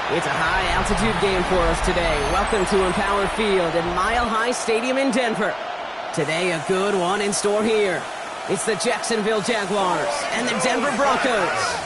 It's a high-altitude game for us today. Welcome to Empower Field at Mile High Stadium in Denver. Today, a good one in store here. It's the Jacksonville Jaguars and the Denver Broncos.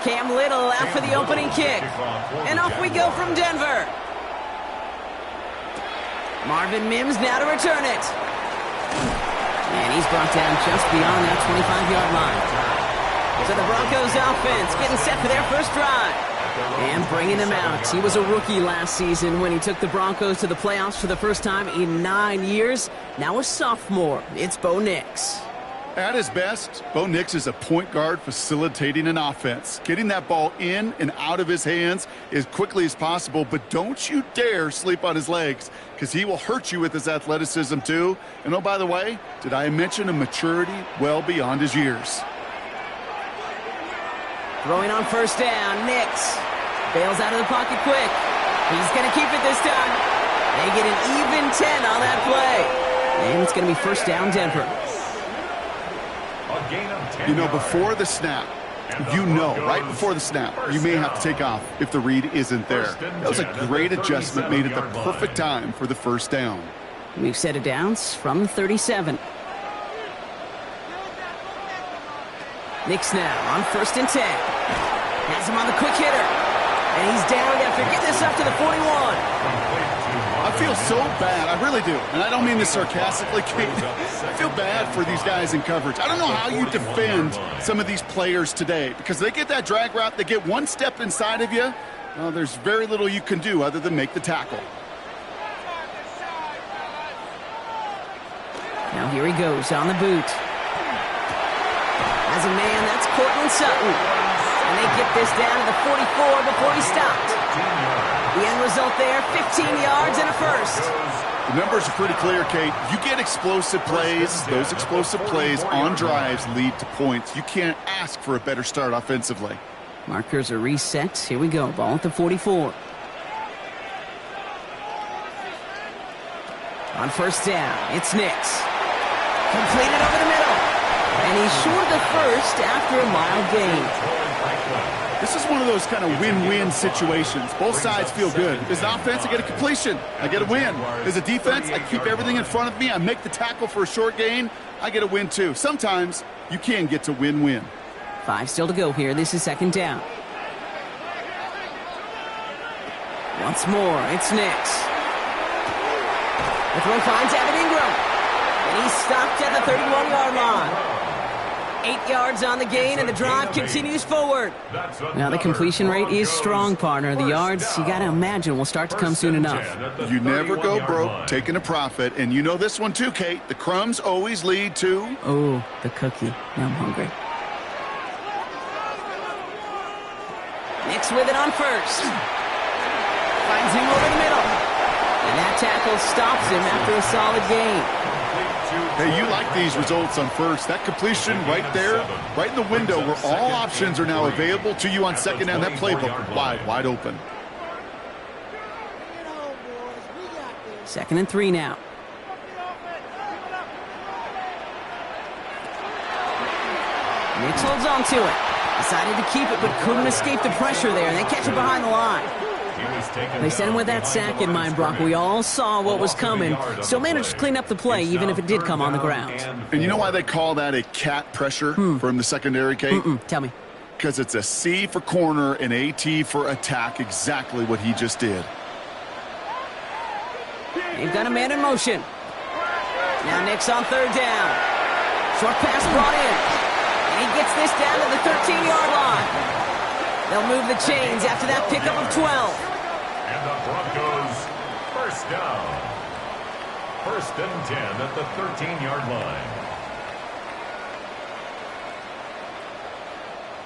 Cam Little out for the opening kick. And off we go from Denver. Marvin Mims now to return it. And he's brought down just beyond that 25-yard line. So the Broncos offense getting set for their first drive. And bringing him out. He was a rookie last season when he took the Broncos to the playoffs for the first time in 9 years. Now a sophomore. It's Bo Nix. At his best, Bo Nix is a point guard facilitating an offense. Getting that ball in and out of his hands as quickly as possible, but don't you dare sleep on his legs because he will hurt you with his athleticism too. And oh, by the way, did I mention a maturity well beyond his years? Throwing on first down, Nix bails out of the pocket quick. He's going to keep it this time. They get an even 10 on that play. And it's going to be first down Denver. You know, before the snap, right before the snap, you may have to take off if the read isn't there. That was a great adjustment made at the perfect time for the first down. We've set it downs from 37. Nix now on first and 10. Has him on the quick hitter. And he's down after getting this up to the 41. I feel so bad. I really do. And I don't mean this sarcastically, Kate. I feel bad for these guys in coverage. I don't know how you defend some of these players today because they get that drag route, they get one step inside of you. Well, there's very little you can do other than make the tackle. Now here he goes on the boot. As a man, that's Cortland Sutton. And they get this down to the 44 before he stopped. The end result there, 15 yards and a first. The numbers are pretty clear, Kate. You get explosive plays. Those explosive plays on drives lead to points. You can't ask for a better start offensively. Markers are reset. Here we go. Ball at the 44. On first down, it's Nix. Completed over the middle. And he's short of the first after a mild gain. This is one of those kind of win-win situations. Both sides feel good. As an offense, I get a completion. I get a win. As a defense, I keep everything in front of me. I make the tackle for a short gain. I get a win, too. Sometimes you can get to win-win. 5 still to go here. This is second down. Once more, it's Nix. The throw finds Evan Ingram. And he's stopped at the 31-yard line. 8 yards on the gain, and the drive continues forward. Now, the completion rate is strong, partner. The yards, you got to imagine, will start to come soon enough. You never go broke taking a profit, and you know this one too, Kate. The crumbs always lead to... Oh, the cookie. Now I'm hungry. Nix with it on first. Finds him over the middle. And that tackle stops him after a solid gain. Hey, you like these results on first. That completion right there, right in the window where all options are now available to you on second down. That playbook wide open. 2nd and 3 now. Nix holds on to it. Decided to keep it, but couldn't escape the pressure there. They catch it behind the line. They sent him with that sack in mind, Brock. We all saw what was coming. Still managed to clean up the play, even if it did come on the ground. And you know why they call that a cat pressure from the secondary, Kate? Tell me. Because it's a C for corner and a T for attack, exactly what he just did. They've got a man in motion. Now Nix on third down. Short pass brought in. And he gets this down to the 13-yard line. They'll move the chains after that pickup of 12. And the Broncos, first down. 1st and 10 at the 13-yard line.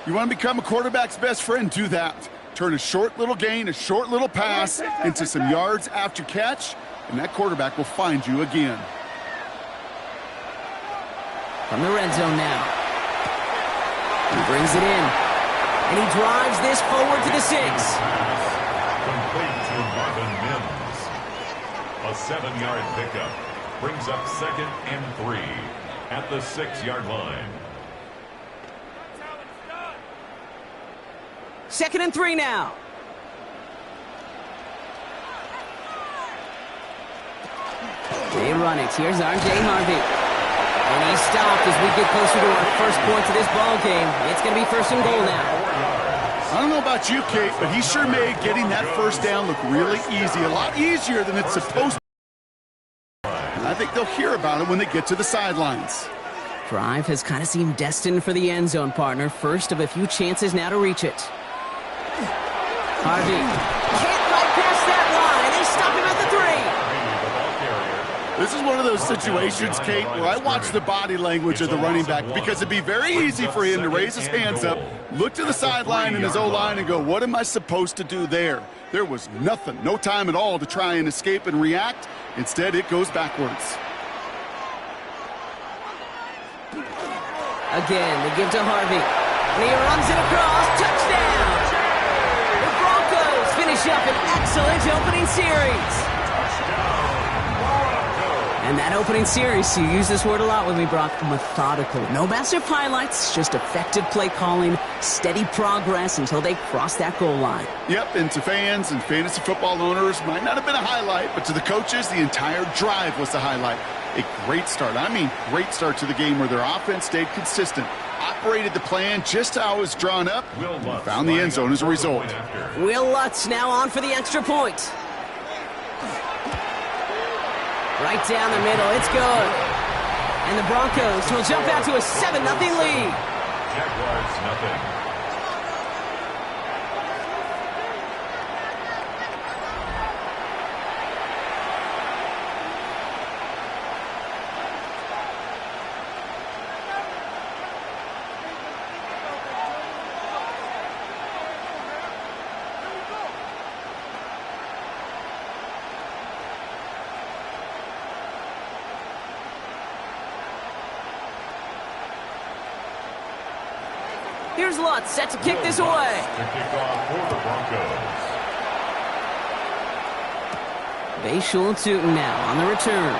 You want to become a quarterback's best friend? Do that. Turn a short little gain, a short little pass into some yards after catch, and that quarterback will find you again. From the red zone now. He brings it in. And he drives this forward to the 6. Complete to Marvin Mims. A 7-yard pickup brings up 2nd and 3 at the 6-yard line. 2nd and 3 now. They run it. Here's R.J. Harvey. And he's stopped as we get closer to our first points of this ball game. It's going to be 1st and goal now. I don't know about you, Kate, but he sure made getting that first down look really easy. A lot easier than it's supposed to. And I think they'll hear about it when they get to the sidelines. Drive has kind of seemed destined for the end zone, partner. First of a few chances now to reach it. Harvey can't bypass that line. They stop him at the 3. This is one of those situations, Kate, where I watch the body language of the running back because it'd be very easy for him to raise his hands up, look to the sideline in his O-line and go, what am I supposed to do there? There was nothing, no time at all to try and escape and react. Instead, it goes backwards. Again, they give to Harvey. And he runs it across. Touchdown! The Broncos finish up an excellent opening series. And that opening series, you use this word a lot with me, Brock, methodical. No massive highlights, just effective play calling, steady progress until they cross that goal line. Yep, and to fans and fantasy football owners, might not have been a highlight, but to the coaches, the entire drive was the highlight. A great start. I mean, great start to the game where their offense stayed consistent, operated the plan just how it was drawn up, and found the end zone as a result. Will Lutz now on for the extra point. Right down the middle, it's good. And the Broncos will jump out to a 7-0 lead. Jaguars nothing. Here's Lutz set to kick this away. To kick off for the Broncos. Bayshul Tootin now on the return.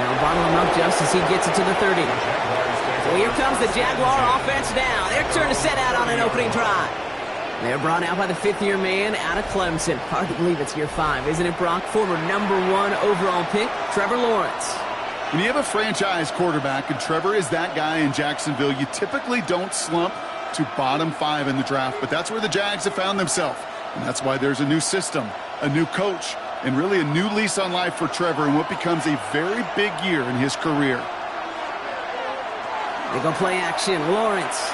They'll bottle him up just as he gets it to the 30. So here comes the Jaguar offense now. Their turn to set out on an opening drive. They're brought out by the 5th-year man out of Clemson. Hard to believe it's year 5, isn't it, Brock? Former #1 overall pick, Trevor Lawrence. When you have a franchise quarterback, and Trevor is that guy in Jacksonville, you typically don't slump to bottom 5 in the draft, but that's where the Jags have found themselves. And that's why there's a new system, a new coach, and really a new lease on life for Trevor in what becomes a very big year in his career. They go play action. Lawrence.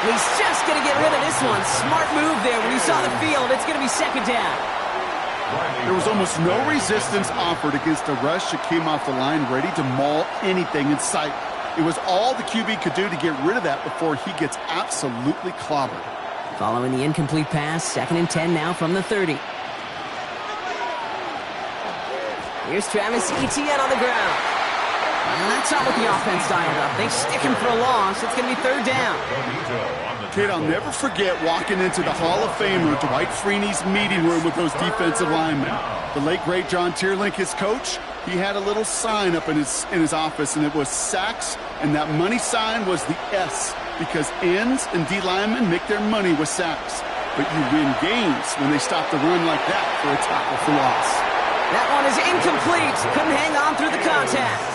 He's just going to get rid of this one. Smart move there. When you saw the field, it's going to be 2nd down. There was almost no resistance offered against a rush that came off the line ready to maul anything in sight. It was all the QB could do to get rid of that before he gets absolutely clobbered. Following the incomplete pass, 2nd and 10 now from the 30. Here's Travis Etienne on the ground. And that's not what the offense dialed up. They stick him for a loss. It's going to be 3rd down. Kid, I'll never forget walking into the Hall of Famer Dwight Freeney's meeting room with those defensive linemen. The late, great John Tierlink, his coach, he had a little sign up in his office, and it was sacks, and that money sign was the S, because ends and D linemen make their money with sacks. But you win games when they stop the run like that for a tackle for loss. That one is incomplete. Couldn't hang on through the contact.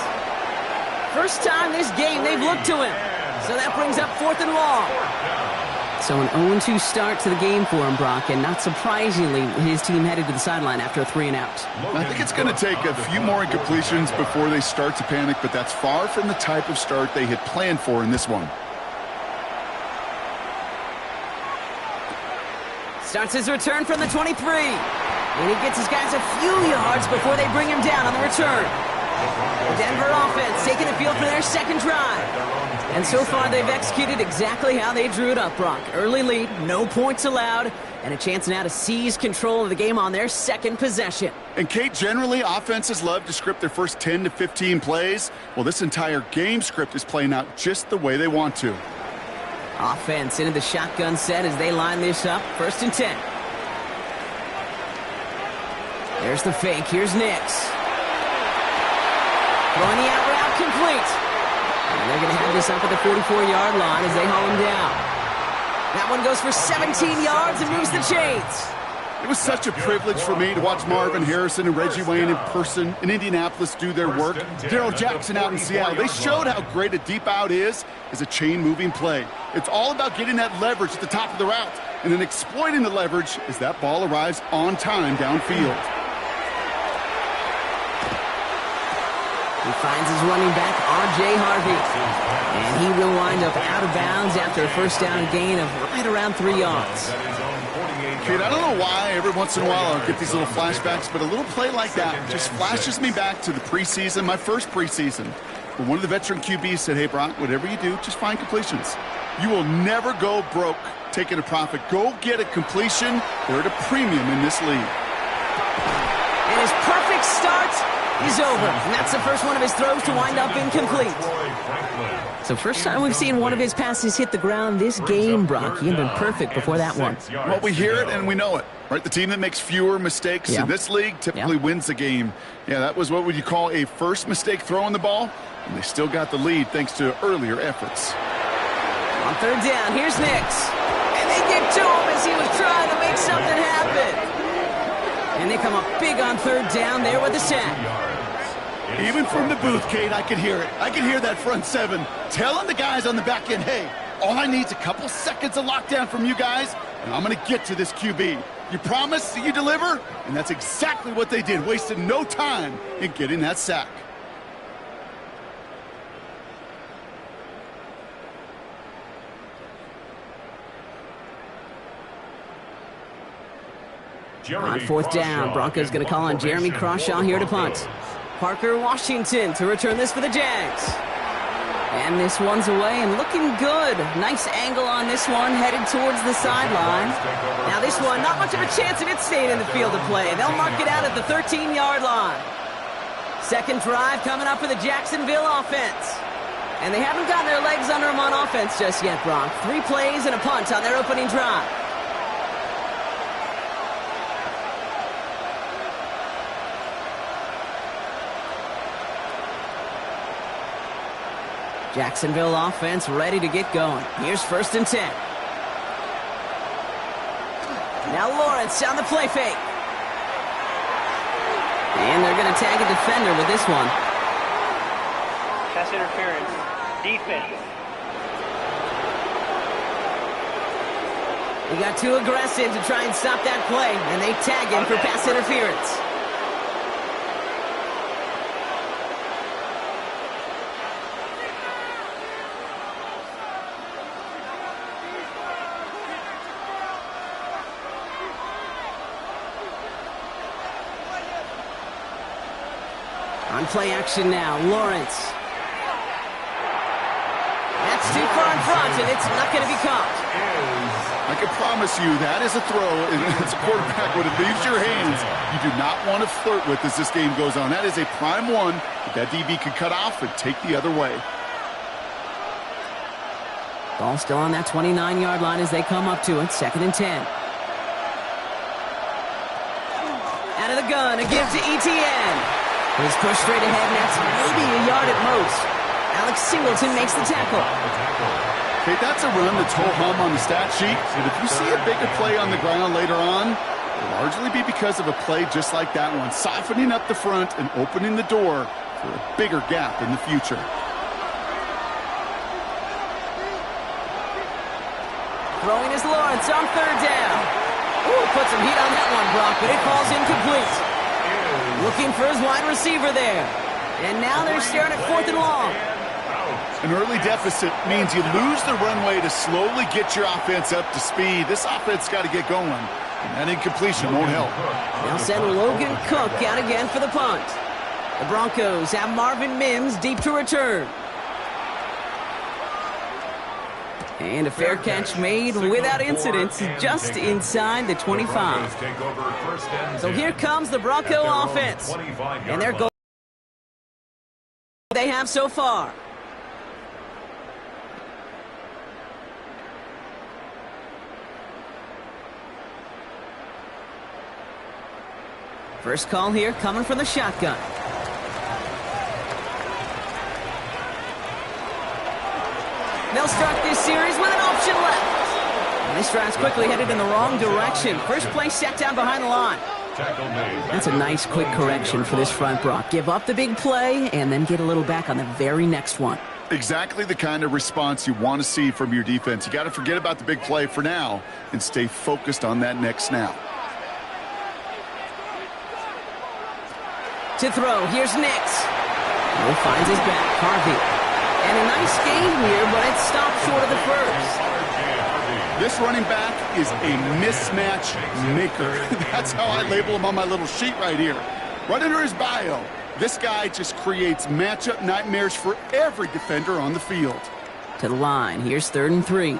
First time this game they've looked to him. So that brings up 4th and long. So an 0-2 start to the game for him, Brock, and not surprisingly, his team headed to the sideline after a 3-and-out. I think it's going to take a few more incompletions before they start to panic, but that's far from the type of start they had planned for in this one. Starts his return from the 23. And he gets his guys a few yards before they bring him down on the return. The Denver offense taking the field for their second drive. And so far, they've executed exactly how they drew it up, Brock. Early lead, no points allowed, and a chance now to seize control of the game on their second possession. And, Kate, generally, offenses love to script their first 10 to 15 plays. Well, this entire game script is playing out just the way they want to. Offense into the shotgun set as they line this up. 1st and 10. There's the fake. Here's Nix. Throwing the out route complete. And they're going to have this up at the 44-yard line as they haul him down. That one goes for 17 yards and moves the chains. It was such a privilege for me to watch Marvin Harrison and Reggie Wayne in person in Indianapolis do their work. Daryl Jackson out in Seattle. They showed how great a deep out is as a chain-moving play. It's all about getting that leverage at the top of the route and then exploiting the leverage as that ball arrives on time downfield. He finds his running back, R.J. Harvey. And he will wind up out of bounds after a first down gain of right around 3 yards. Kid, I don't know why every once in a while I'll get these little flashbacks, but a little play like that just flashes me back to the preseason, my first preseason. When one of the veteran QBs said, hey, Brock, whatever you do, just find completions. You will never go broke taking a profit. Go get a completion. They're at a premium in this league. And his perfect start is over. And that's the first one of his throws to wind up incomplete. So first time we've seen one of his passes hit the ground this game, Brock. He had been perfect before that one. Well, we hear it and we know it, right? The team that makes fewer mistakes in this league typically wins the game. Yeah, that was what would you call a first mistake throwing the ball, and they still got the lead thanks to earlier efforts. On 3rd down, here's Nix. And they get to him as he was trying to make something happen. And they come up big on 3rd down there with the sack. Even from the booth, Kate, I could hear it. I could hear that front seven telling the guys on the back end, hey, all I need is a couple seconds of lockdown from you guys, and I'm going to get to this QB. You promise that you deliver? And that's exactly what they did, wasted no time in getting that sack. On 4th down, Broncos going to call on Jeremy Crawshaw here to punt. Parker Washington to return this for the Jags. And this one's away and looking good. Nice angle on this one, headed towards the sideline. Now this one, not much of a chance of it staying in the field of play. They'll mark it out at the 13-yard line. Second drive coming up for the Jacksonville offense. And they haven't gotten their legs under them on offense just yet, Brock. 3 plays and a punt on their opening drive. Jacksonville offense ready to get going. Here's 1st and 10. Now Lawrence on the play fake. And they're going to tag a defender with this one. Pass interference. Defense. He got too aggressive to try and stop that play, and they tag him for pass interference. On play action now, Lawrence. That's too far in front, and it's not going to be caught. I can promise you that is a throw, and as a quarterback, when it leaves your hands, you do not want to flirt with as this game goes on. That is a prime one that DB could cut off and take the other way. Ball still on that 29-yard line as they come up to it, 2nd and 10. Out of the gun, a give to Etienne. He's pushed straight ahead, and that's maybe a yard at most. Alex Singleton makes the tackle. Okay, that's a run that's ho-hum on the stat sheet, and if you see a bigger play on the ground later on, it'll largely be because of a play just like that one, softening up the front and opening the door for a bigger gap in the future. Throwing is Lawrence on 3rd down. Ooh, put some heat on that one, Brock, but it falls incomplete. Looking for his wide receiver there. And now they're staring at 4th and long. An early deficit means you lose the runway to slowly get your offense up to speed. This offense got to get going, and that incompletion won't help. They'll send Logan Cook out again for the punt. The Broncos have Marvin Mims deep to return. And a fair catch made without incident, just inside the 25. So here comes the Bronco offense. And their goal they have so far. First call here coming from the shotgun. They'll start this series with an option left. And this drive's quickly headed in the wrong direction. First play set down behind the line. That's a nice quick correction for this front, Brock. Give up the big play and then get a little back on the very next one. Exactly the kind of response you want to see from your defense. You got to forget about the big play for now and stay focused on that next snap. To throw, here's Nix. He finds his back, Harvey. And a nice game here, but it stopped short of the first. This running back is a mismatch maker. That's how I label him on my little sheet right here. Right under his bio, this guy just creates matchup nightmares for every defender on the field. To the line, here's 3rd and 3.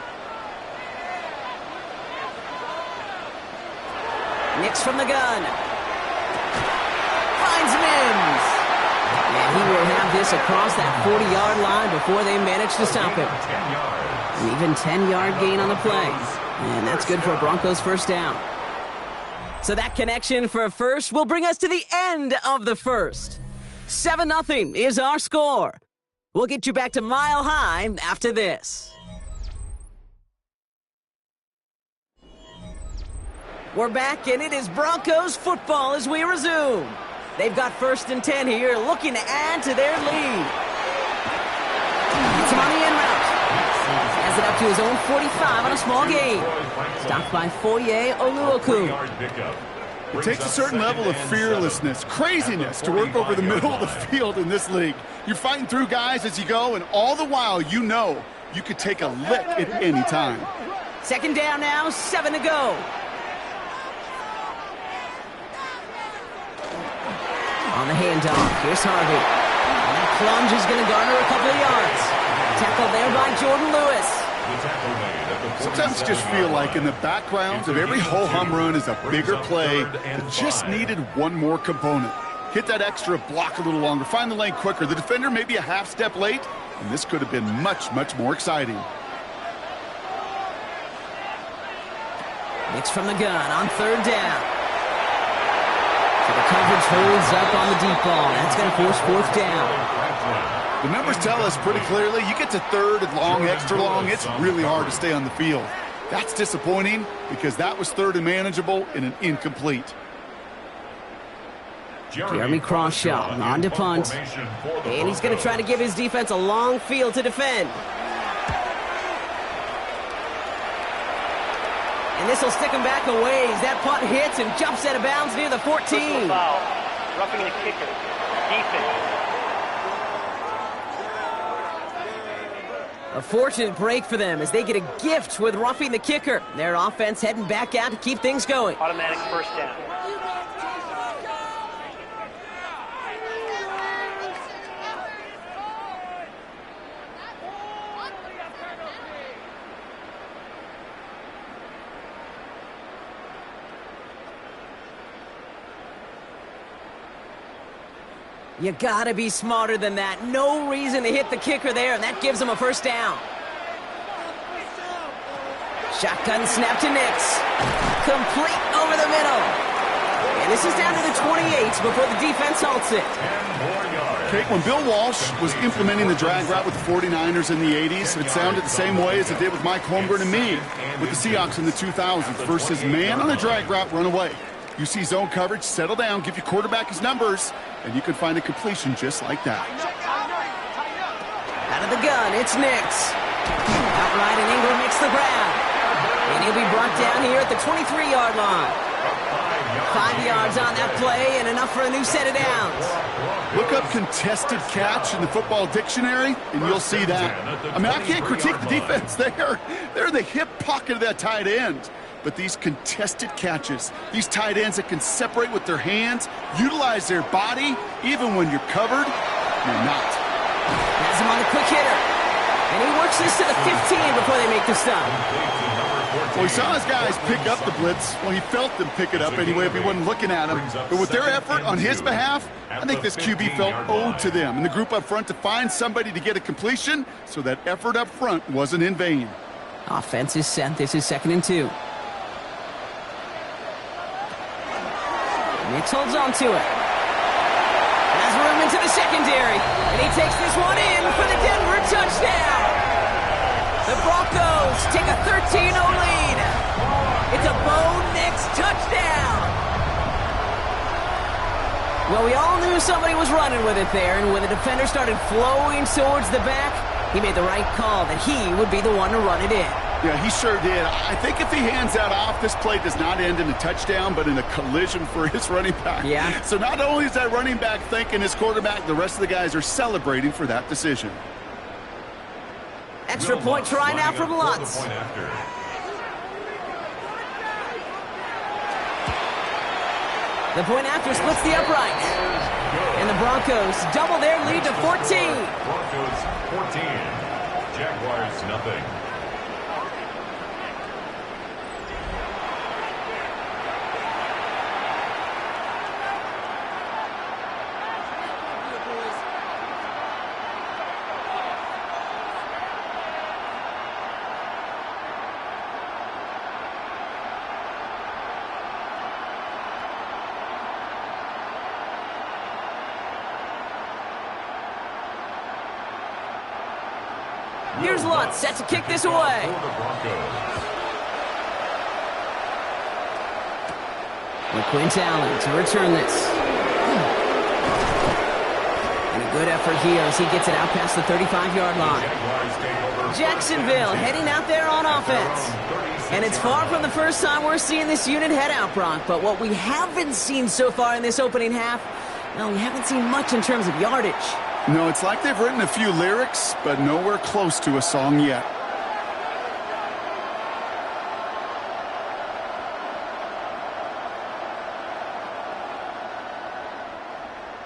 Nix from the gun. Finds Mims. And he will have this across that 40-yard line before they manage to stop him. An even 10-yard gain on the play. And that's good for a Broncos first down. So that connection for a first will bring us to the end of the first. 7-0 is our score. We'll get you back to Mile High after this. We're back, and it is Broncos football as we resume. They've got 1st and 10 here, looking to add to their lead. It's him on the in route. Has it up to his own 45 on a small gain. Stopped by Foye Oluokun. It takes a certain level of fearlessness, craziness to work over the middle of the field in this league. You're fighting through guys as you go, and all the while you know you could take a lick at any time. 2nd down now, 7 to go. On the handoff, here's Harvey. And that plunge is going to garner a couple of yards. Tackled there by Jordan Lewis. Sometimes you just feel like in the background of every ho-hum run is a bigger play that just needed one more component. Hit that extra block a little longer, find the lane quicker. The defender may be a half step late, and this could have been much, much more exciting. Nix from the gun on 3rd down. So the coverage holds up on the deep ball. That's going to force 4th down. The numbers tell us pretty clearly, you get to 3rd and long, extra long, it's really hard to stay on the field. That's disappointing because that was 3rd and manageable and an incomplete. Jeremy Crawshaw on to punt. And he's going to try to give his defense a long field to defend. And this will stick him back a ways. That punt hits and jumps out of bounds near the 14. Foul. Roughing the kicker. Defense. A fortunate break for them as they get a gift with roughing the kicker. Their offense heading back out to keep things going. Automatic 1st down. You gotta be smarter than that. No reason to hit the kicker there, and that gives them a 1st down. Shotgun snap to Nix. Complete over the middle. And this is down to the 28 before the defense halts it. Kate, when Bill Walsh was implementing the drag route with the 49ers in the 80s, it sounded the same way as it did with Mike Holmgren and me with the Seahawks in the 2000s versus man on the drag route, run away. You see zone coverage, settle down, give your quarterback his numbers, and you can find a completion just like that. Out of the gun, it's Nix. Outright, and Ingram makes the grab. And he'll be brought down here at the 23-yard line. 5 yards on that play and enough for a new set of downs. Look up contested catch in the football dictionary, and you'll see that. I mean, I can't critique the defense there. They're in the hip pocket of that tight end. but ththese contested catches, these tight ends that can separate with their hands, utilize their body, even when you're covered, you're not. Has him on the quick hitter. And he works this to the 15 before they make the stop. Well, he saw his guys pick up the blitz. Well, he felt them pick it up anyway if he wasn't looking at him. But with their effort on his behalf, I think this QB felt owed to them and the group up front to find somebody to get a completion, so that effort up front wasn't in vain. Offense is set. This is 2nd and 2. Nix holds on to it. Has room into the secondary. And he takes this one in for the Denver touchdown. The Broncos take a 13-0 lead. It's a Bo Nix touchdown. Well, we all knew somebody was running with it there, and when the defender started flowing towards the back, he made the right call that he would be the one to run it in. Yeah, he sure did. I think if he hands that off, this play does not end in a touchdown, but in a collision for his running back. Yeah. So not only is that running back thanking his quarterback, the rest of the guys are celebrating for that decision. Extra point try now from Lutz. The point after splits the upright. And the Broncos double their lead to 14. Broncos 14. Jaguars nothing. Here's Lutz, set to kick this away. LeQuint Allen to return this. And a good effort here as he gets it out past the 35-yard line. Jacksonville heading out there on offense. And it's far from the first time we're seeing this unit head out, Brock. But what we haven't seen so far in this opening half, well, we haven't seen much in terms of yardage. No, it's like they've written a few lyrics, but nowhere close to a song yet.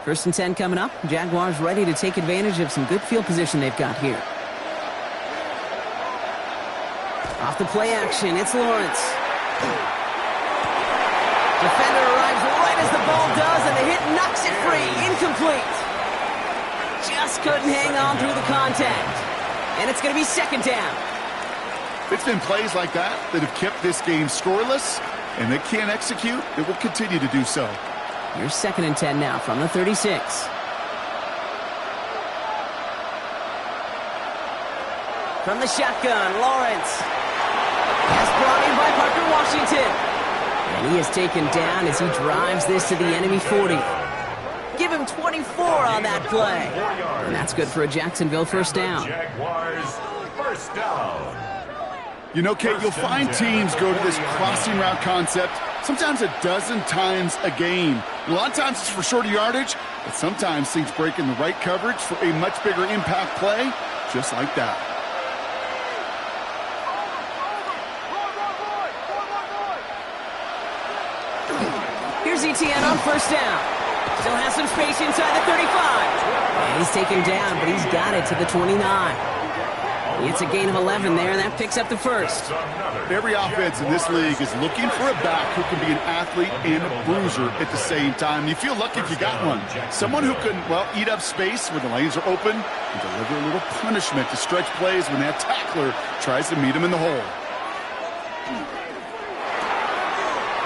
First and 10 coming up. Jaguars ready to take advantage of some good field position they've got here. Off the play action, it's Lawrence. Defender arrives right as the ball does, and the hit knocks it free. Incomplete. Just couldn't hang on through the contact. And it's going to be 2nd down. It's been plays like that that have kept this game scoreless, and they can't execute. It will continue to do so. Here's 2nd and 10 now from the 36. From the shotgun, Lawrence. Pass brought in by Parker Washington. And he is taken down as he drives this to the enemy 40. Give him 24 on that play. And that's good for a Jacksonville first down. Jaguars first down. You know, Kate, you'll find teams go to this crossing route concept sometimes a dozen times a game. A lot of times it's for shorter yardage, but sometimes things break in the right coverage for a much bigger impact play, just like that. Here's ETN on first down. Still has some space inside the 35. And he's taken down, but he's got it to the 29. It's a gain of 11 there, and that picks up the first. Every offense in this league is looking for a back who can be an athlete and a bruiser at the same time. You feel lucky if you got one. Someone who can, well, eat up space when the lanes are open and deliver a little punishment to stretch plays when that tackler tries to meet him in the hole.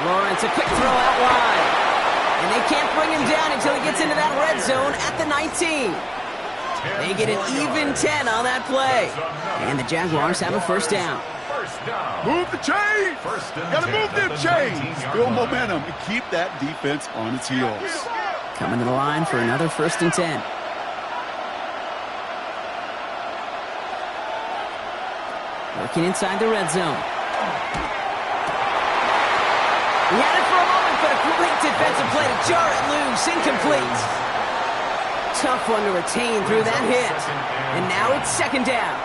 Lawrence, a quick throw out wide. And they can't bring him down until he gets into that red zone at the 19. They get an even 10 on that play. And the Jaguars have a first down. Move the chains! Gotta move them chains! Build momentum and keep that defense on its heels. Coming to the line for another 1st and 10. Working inside the red zone. He had it for a moment, but a great defensive play to jar it loose. Incomplete. Tough one to retain through that hit. And now it's 2nd down.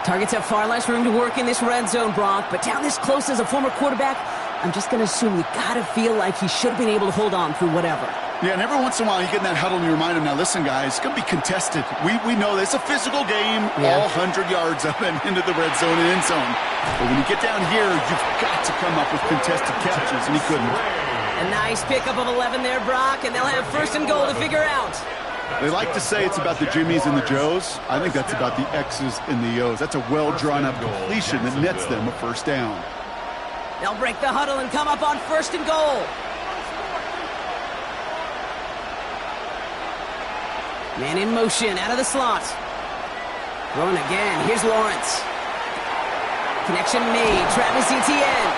Targets have far less room to work in this red zone, Brock, but down this close as a former quarterback, I'm just going to assume you got to feel like he should have been able to hold on through whatever. Yeah, and every once in a while you get in that huddle and you remind him, now listen, guys, it's going to be contested. We know this. It's a physical game, all 100 yards up and into the red zone and end zone. But when you get down here, you've got to come up with contested catches, and he couldn't. A nice pickup of 11 there, Brock, and they'll have first and goal to figure out. They like to say it's about the Jimmies and the Joes. I think that's about the X's and the O's. That's a well-drawn-up completion that nets them a first down. They'll break the huddle and come up on first and goal. Man in motion, out of the slot. Throwing again. Here's Lawrence. Connection made. Travis Etienne.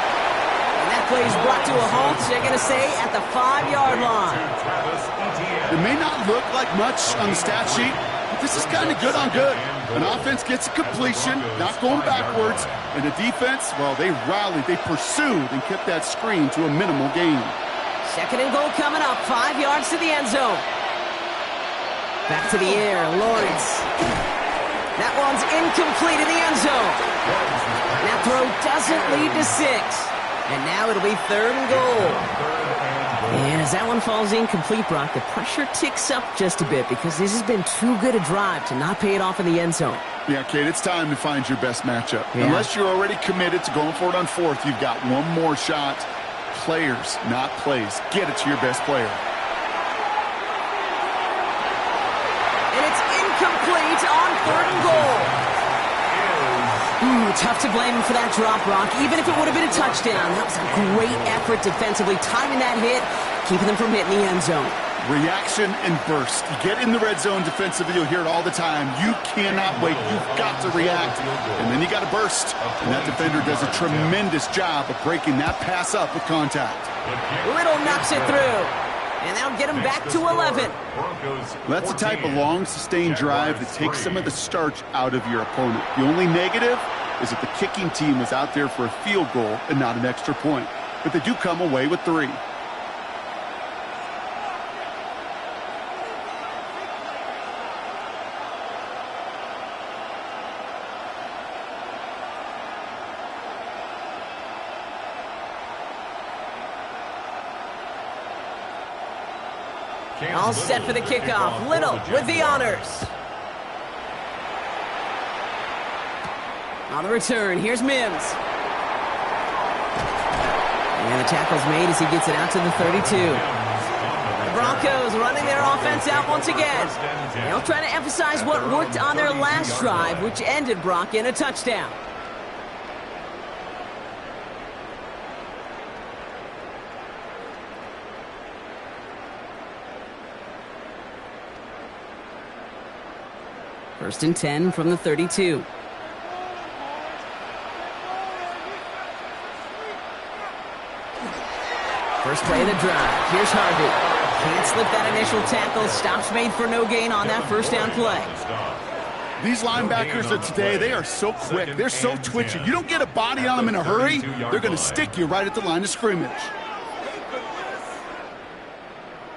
And that play is brought to a halt, they're going to say, at the 5-yard line. It may not look like much on the stat sheet, but this is kind of good on good. An offense gets a completion, not going backwards, and the defense, well, they rallied, they pursued, and kept that screen to a minimal gain. Second and goal coming up, 5 yards to the end zone. Back to the air, Lawrence. That one's incomplete in the end zone. That throw doesn't lead to 6. And now it'll be third and goal. And as that one falls incomplete, Brock, the pressure ticks up just a bit because this has been too good a drive to not pay it off in the end zone. Yeah, Kate, it's time to find your best matchup. Yeah. Unless you're already committed to going for it on fourth, you've got one more shot. Players, not plays. Get it to your best player. And it's incomplete on third and goal. Tough to blame him for that drop, Brock, even if it would have been a touchdown. That was a great effort defensively, timing that hit, keeping them from hitting the end zone. Reaction and burst. You get in the red zone defensively, you'll hear it all the time. You cannot wait. You've got to react, and then you got to burst. And that defender does a tremendous job of breaking that pass up with contact. Little knocks it through. And that'll get him back to 11. That's the type of long, sustained drive that takes some of the starch out of your opponent. The only negative is that the kicking team was out there for a field goal and not an extra point. But they do come away with 3. All set for the kickoff. Little with the honors. On the return, here's Mims. And the tackle's made as he gets it out to the 32. The Broncos running their offense out once again. They'll try to emphasize what worked on their last drive, which ended, Brock, in a touchdown. First and 10 from the 32. First play of the drive. Here's Harvey. Can't slip that initial tackle. Stops made for no gain on that first down play. These linebackers of today, they are so quick. They're so twitchy. You don't get a body on them in a hurry, they're going to stick you right at the line of scrimmage.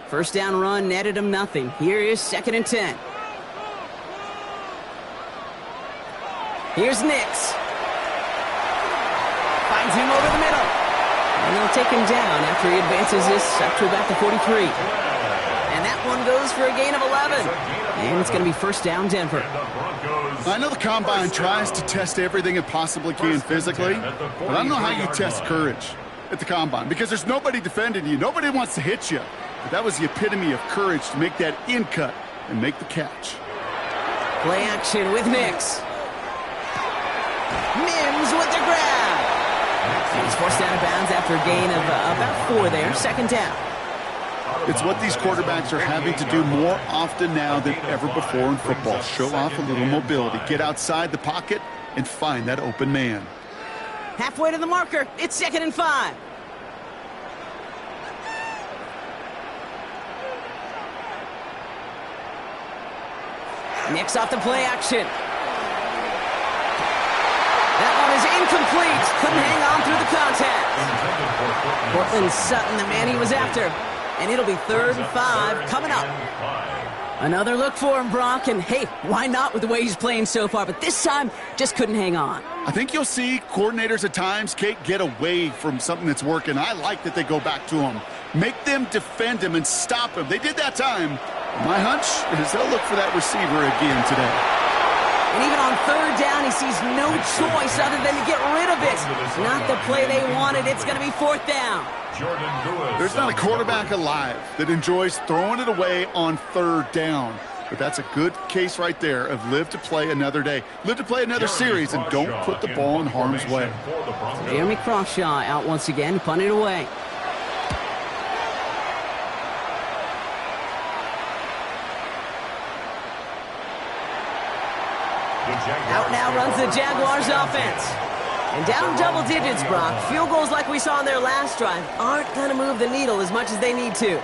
First down run netted him nothing. Here is second and 10. Here's Nix. Finds him over the middle. And they'll take him down after he advances this up to about the 43. And that one goes for a gain of 11. And it's going to be first down Denver. I know the Combine tries to test everything it possibly can physically, but I don't know how you test courage at the Combine because there's nobody defending you. Nobody wants to hit you. But that was the epitome of courage to make that in cut and make the catch. Play action with Nix. Mims with the grab. And he's forced out of bounds after a gain of about 4 there. Second down. It's what these quarterbacks are having to do more often now than ever before in football. Show off a little mobility. Get outside the pocket and find that open man. Halfway to the marker. It's second and 5. Nix off the play action. That one is incomplete. Couldn't hang on through the contact. Portland Sutton, the man he was after. And it'll be third and 5 coming up. Another look for him, Brock, and hey, why not with the way he's playing so far? But this time, just couldn't hang on. I think you'll see coordinators at times, Kate, get away from something that's working. I like that they go back to him. Make them defend him and stop him. They did that time. My hunch is they'll look for that receiver again today. And even on third down, he sees no choice other than to get rid of it. Not the play they wanted. It's going to be fourth down. There's not a quarterback alive that enjoys throwing it away on third down. But that's a good case right there of live to play another day. Live to play another series and don't put the ball in harm's way. Jeremy Crawshaw out once again, punt it away. Out now runs the Jaguars offense. And down double digits, Brock. Field goals like we saw in their last drive aren't going to move the needle as much as they need to.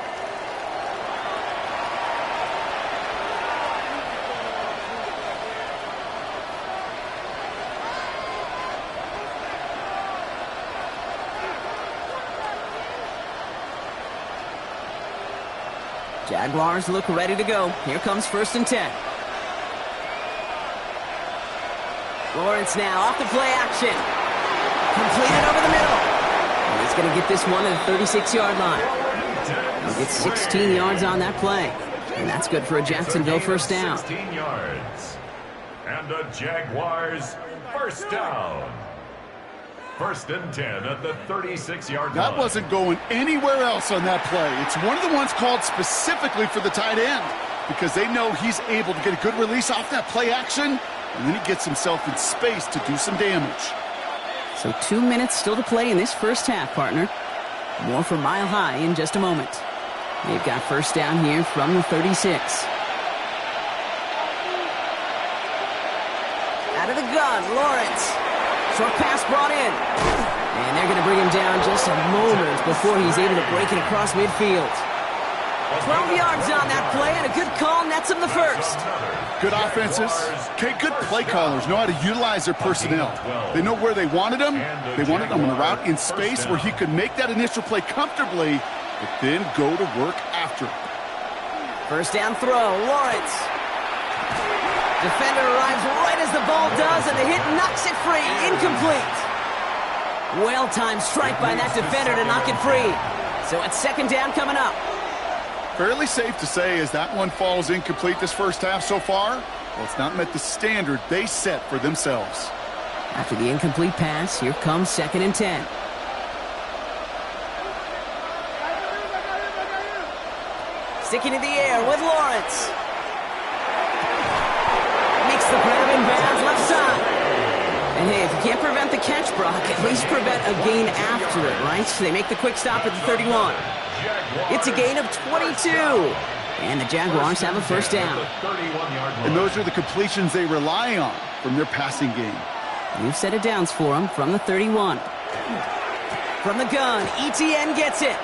Jaguars look ready to go. Here comes 1st and 10. Lawrence now off the play action. Completed over the middle. And he's going to get this one at the 36-yard line. He'll get 16 yards on that play. And that's good for a Jacksonville first down. 16 yards. And the Jaguars first down. 1st and 10 at the 36-yard line. That wasn't going anywhere else on that play. It's one of the ones called specifically for the tight end because they know he's able to get a good release off that play action. And then he gets himself in space to do some damage. So 2 minutes still to play in this first half, partner. More for Mile High in just a moment. They've got first down here from the 36. Out of the gun, Lawrence. Short pass brought in. And they're going to bring him down just a moment before he's able to break it across midfield. 12 yards on that play, and a good call nets him the first. Good offenses. Okay, good play callers know how to utilize their personnel. They know where they wanted him. They wanted him on the route in space where he could make that initial play comfortably, but then go to work after it. First down throw, Lawrence. Defender arrives right as the ball does, and the hit knocks it free. Incomplete. Well-timed strike by that defender to knock it free. So it's 2nd down coming up. Fairly safe to say as that one falls incomplete this first half so far, well, it's not met the standard they set for themselves. After the incomplete pass, here comes 2nd and 10. Sticking in the air with Lawrence. Makes the grab in bounds left side. And hey, if you can't prevent the catch, Brock, at least prevent a gain after it, right? So they make the quick stop at the 31. It's a gain of 22. And the Jaguars have a first down. And those are the completions they rely on from their passing game. New set of downs for them from the 31. From the gun, ETN gets it.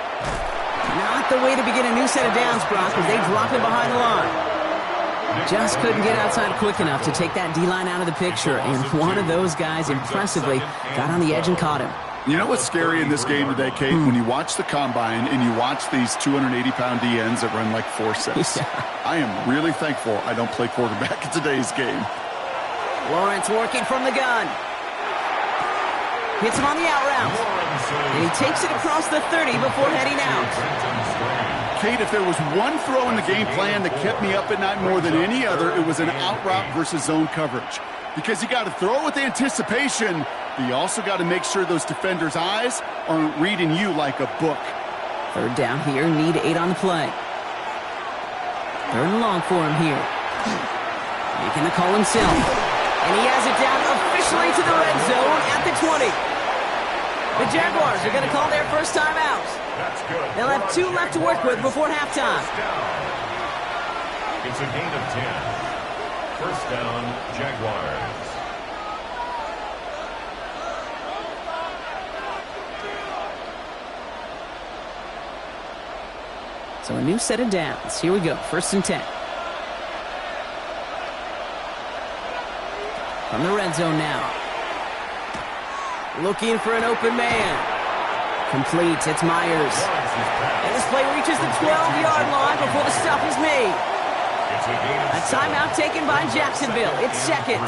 Not the way to begin a new set of downs, Brock, as they drop him behind the line. Just couldn't get outside quick enough to take that D-line out of the picture, and one of those guys impressively got on the edge and caught him. You know what's scary in this game today, Kate? When you watch the combine and you watch these 280-pound DNs that run like 4.6. Yeah. I am really thankful I don't play quarterback in today's game. Lawrence working from the gun. Hits him on the out route. And he takes it across the 30 before heading out. Kate, if there was one throw in the game plan that kept me up at night more than any other, it was an out route versus zone coverage. Because you got to throw with anticipation, but you also got to make sure those defenders' eyes aren't reading you like a book. Third down here, need 8 on the play. 3rd and long for him here. Making the call himself. And he has it down officially to the red zone at the 20. The Jaguars are going to call their first time out. They'll have 2 left to work with before halftime. It's a gain of 10. First down, Jaguars. So a new set of downs. Here we go. 1st and 10. From the red zone now. Looking for an open man. Complete. It's Myers. And this play reaches the 12-yard line before the stop is made. A timeout taken by Jacksonville. It's second.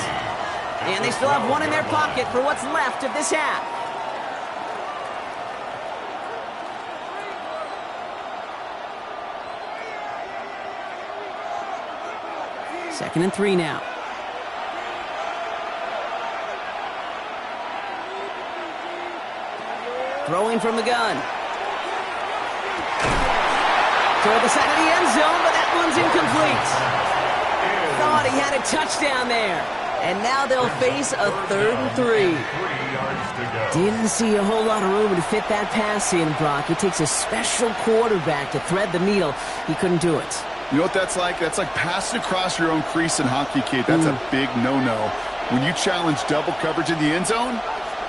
And they still have one in their pocket for what's left of this half. Second and 3 now. Throwing from the gun. Toward the side of the end zone, but that one's incomplete. Thought he had a touchdown there. And now they'll face a 3rd and 3. Didn't see a whole lot of room to fit that pass in, Brock. It takes a special quarterback to thread the needle. He couldn't do it. You know what that's like? That's like passing across your own crease in hockey, Kate. That's a big no-no. When you challenge double coverage in the end zone,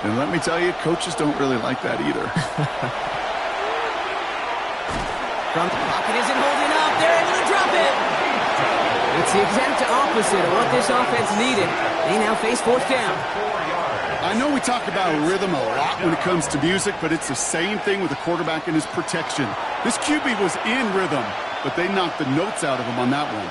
and let me tell you, coaches don't really like that either. From the pocket isn't holding up. They're able to drop it. It's the exact opposite of what this offense needed. They now face 4th down. I know we talk about rhythm a lot when it comes to music, but it's the same thing with the quarterback and his protection. This QB was in rhythm, but they knocked the notes out of him on that one.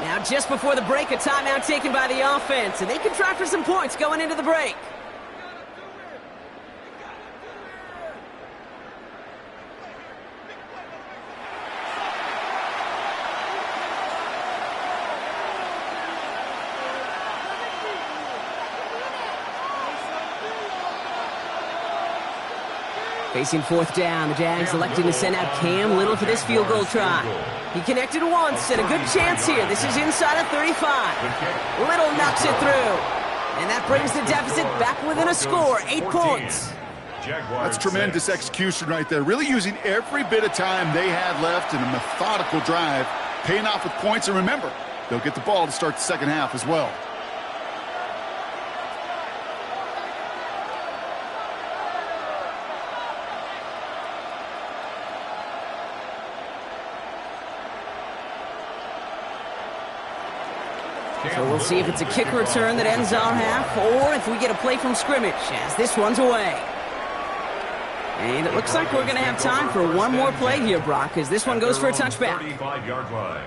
Now, just before the break, a timeout taken by the offense, and they can try for some points going into the break. Facing 4th down, the Jags electing to send out Cam Little for this field goal try. He connected once, and a good chance here. This is inside of 35. Little knocks it through. And that brings the deficit back within a score, 8 points. That's tremendous execution right there. Really using every bit of time they had left in a methodical drive, paying off with points. And remember, they'll get the ball to start the second half as well. So we'll see if it's a kick return that ends our half, or if we get a play from scrimmage, as this one's away. And it looks like we're going to have time for one more play here, Brock, as this one goes for a touchback. 35-yard line.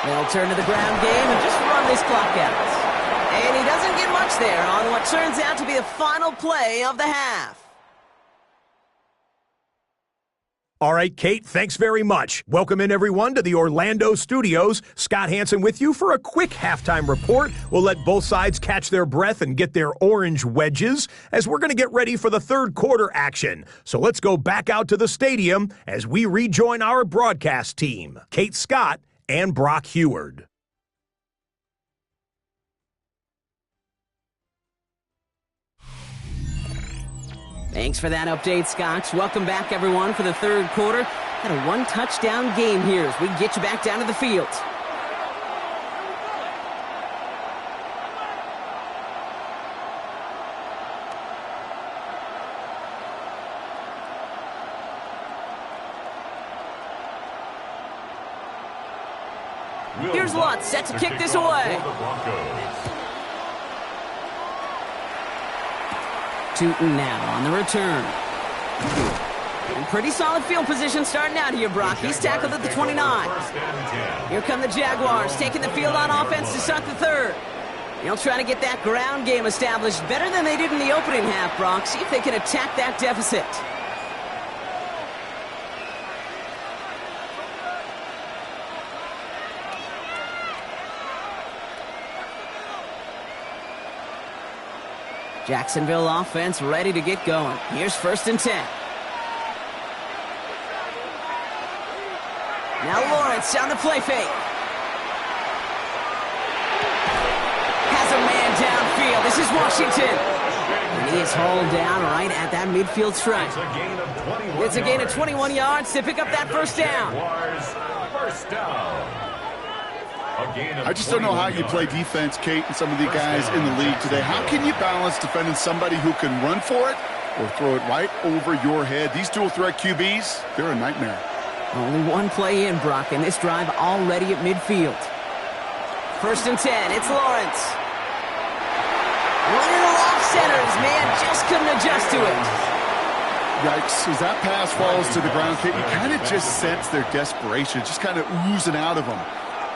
They'll turn to the ground game and just run this clock out. And he doesn't get much there on what turns out to be the final play of the half. All right, Kate, thanks very much. Welcome in, everyone, to the Orlando studios. Scott Hansen with you for a quick halftime report. We'll let both sides catch their breath and get their orange wedges as we're going to get ready for the 3rd quarter action. So let's go back out to the stadium as we rejoin our broadcast team, Kate Scott and Brock Heward. Thanks for that update, Scott. Welcome back, everyone, for the 3rd quarter. Got a 1-touchdown game here as we get you back down to the field. Here's Lutz set to kick this away. Tootin now on the return. Pretty solid field position starting out here, Brock. He's tackled at the 29. Here come the Jaguars taking the field on offense to start the 3rd. They'll try to get that ground game established better than they did in the opening half, Brock. See if they can attack that deficit. Jacksonville offense ready to get going. Here's 1st and 10. Now Lawrence on the play fake. Has a man downfield. This is Washington. And he is hauled down right at that midfield stripe. It's a gain of 21 yards to pick up that 1st down. A gain of I just don't know how you play defense, Kate, and some of the guys in the league today. How can you balance defending somebody who can run for it or throw it right over your head? These dual-threat QBs, they're a nightmare. Only one play in, Brock, and this drive already at midfield. 1st and 10, it's Lawrence. Running off centers, man, just couldn't adjust to it. Yikes, as that pass falls to the ground, Kate, you kind of just sense their desperation, just kind of oozing out of them.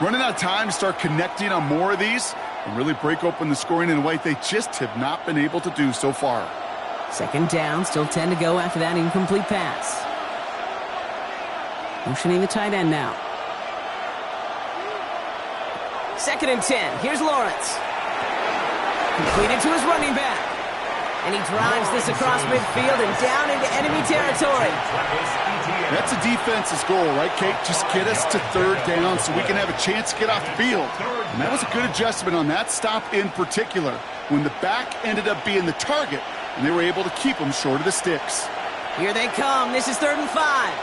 Running out of time to start connecting on more of these and really break open the scoring in a way they just have not been able to do so far. 2nd down, still 10 to go after that incomplete pass. Motioning the tight end now. 2nd and 10, here's Lawrence. Completed to his running back. And he drives this across midfield and down into enemy territory. That's a defense's goal, right, Kate? Just get us to 3rd down so we can have a chance to get off the field. And that was a good adjustment on that stop in particular, when the back ended up being the target, and they were able to keep them short of the sticks. Here they come. This is 3rd and 5.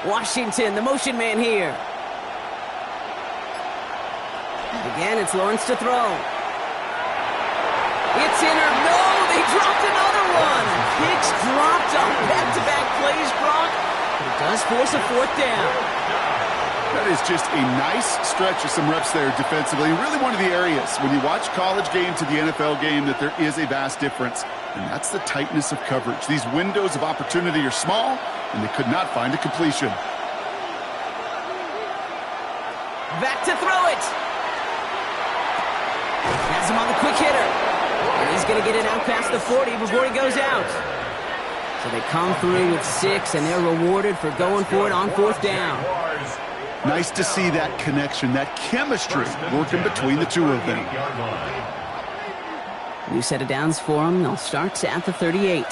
Washington, the motion man here. Again, it's Lawrence to throw. It's in or no, they dropped another one. Hicks dropped on back-to-back plays, Brock. But it does force a 4th down. That is just a nice stretch of some reps there defensively. Really one of the areas when you watch college game to the NFL game that there is a vast difference. And that's the tightness of coverage. These windows of opportunity are small, and they could not find a completion. Back to throw it. Has him on the quick hitter. And he's going to get it out past the 40 before he goes out. So they come through with 6, and they're rewarded for going for it on 4th down. Nice to see that connection, that chemistry working between the two of them. New set of downs for them. They'll start at the 38.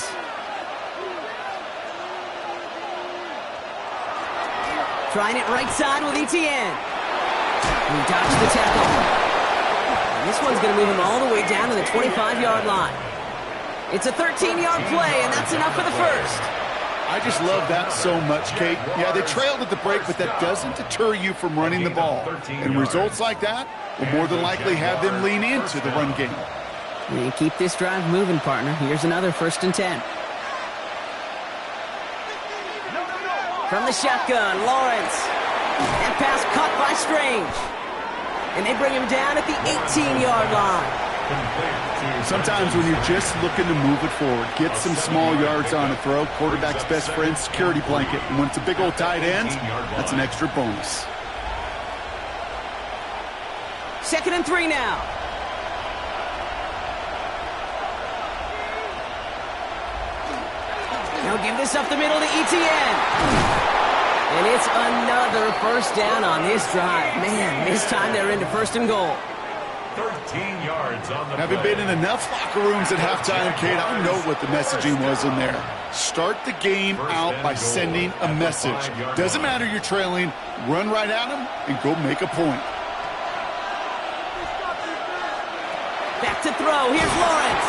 Trying it right side with Etienne. He dodged the tackle. And this one's going to move him all the way down to the 25-yard line. It's a 13-yard play, and that's enough for the 1st. I just love that so much, Kate. Yeah, they trailed at the break, but that doesn't deter you from running the ball. And results like that will more than likely have them lean into the run game. And keep this drive moving, partner. Here's another 1st and 10. From the shotgun, Lawrence. That pass caught by Strange. And they bring him down at the 18-yard line. Sometimes when you're just looking to move it forward, get some small yards on a throw, quarterback's best friend, security blanket. And when it's a big old tight end, that's an extra bonus. 2nd and 3 now. Now give this up the middle to Etienne. And it's another 1st down on this drive. Man, this time they're into 1st and goal. 13 yards on the Having been in enough locker rooms at halftime, Kate, I know what the messaging was in there. Start the game out by sending a message. Doesn't matter you're trailing, run right at them and go make a point. Back to throw. Here's Lawrence.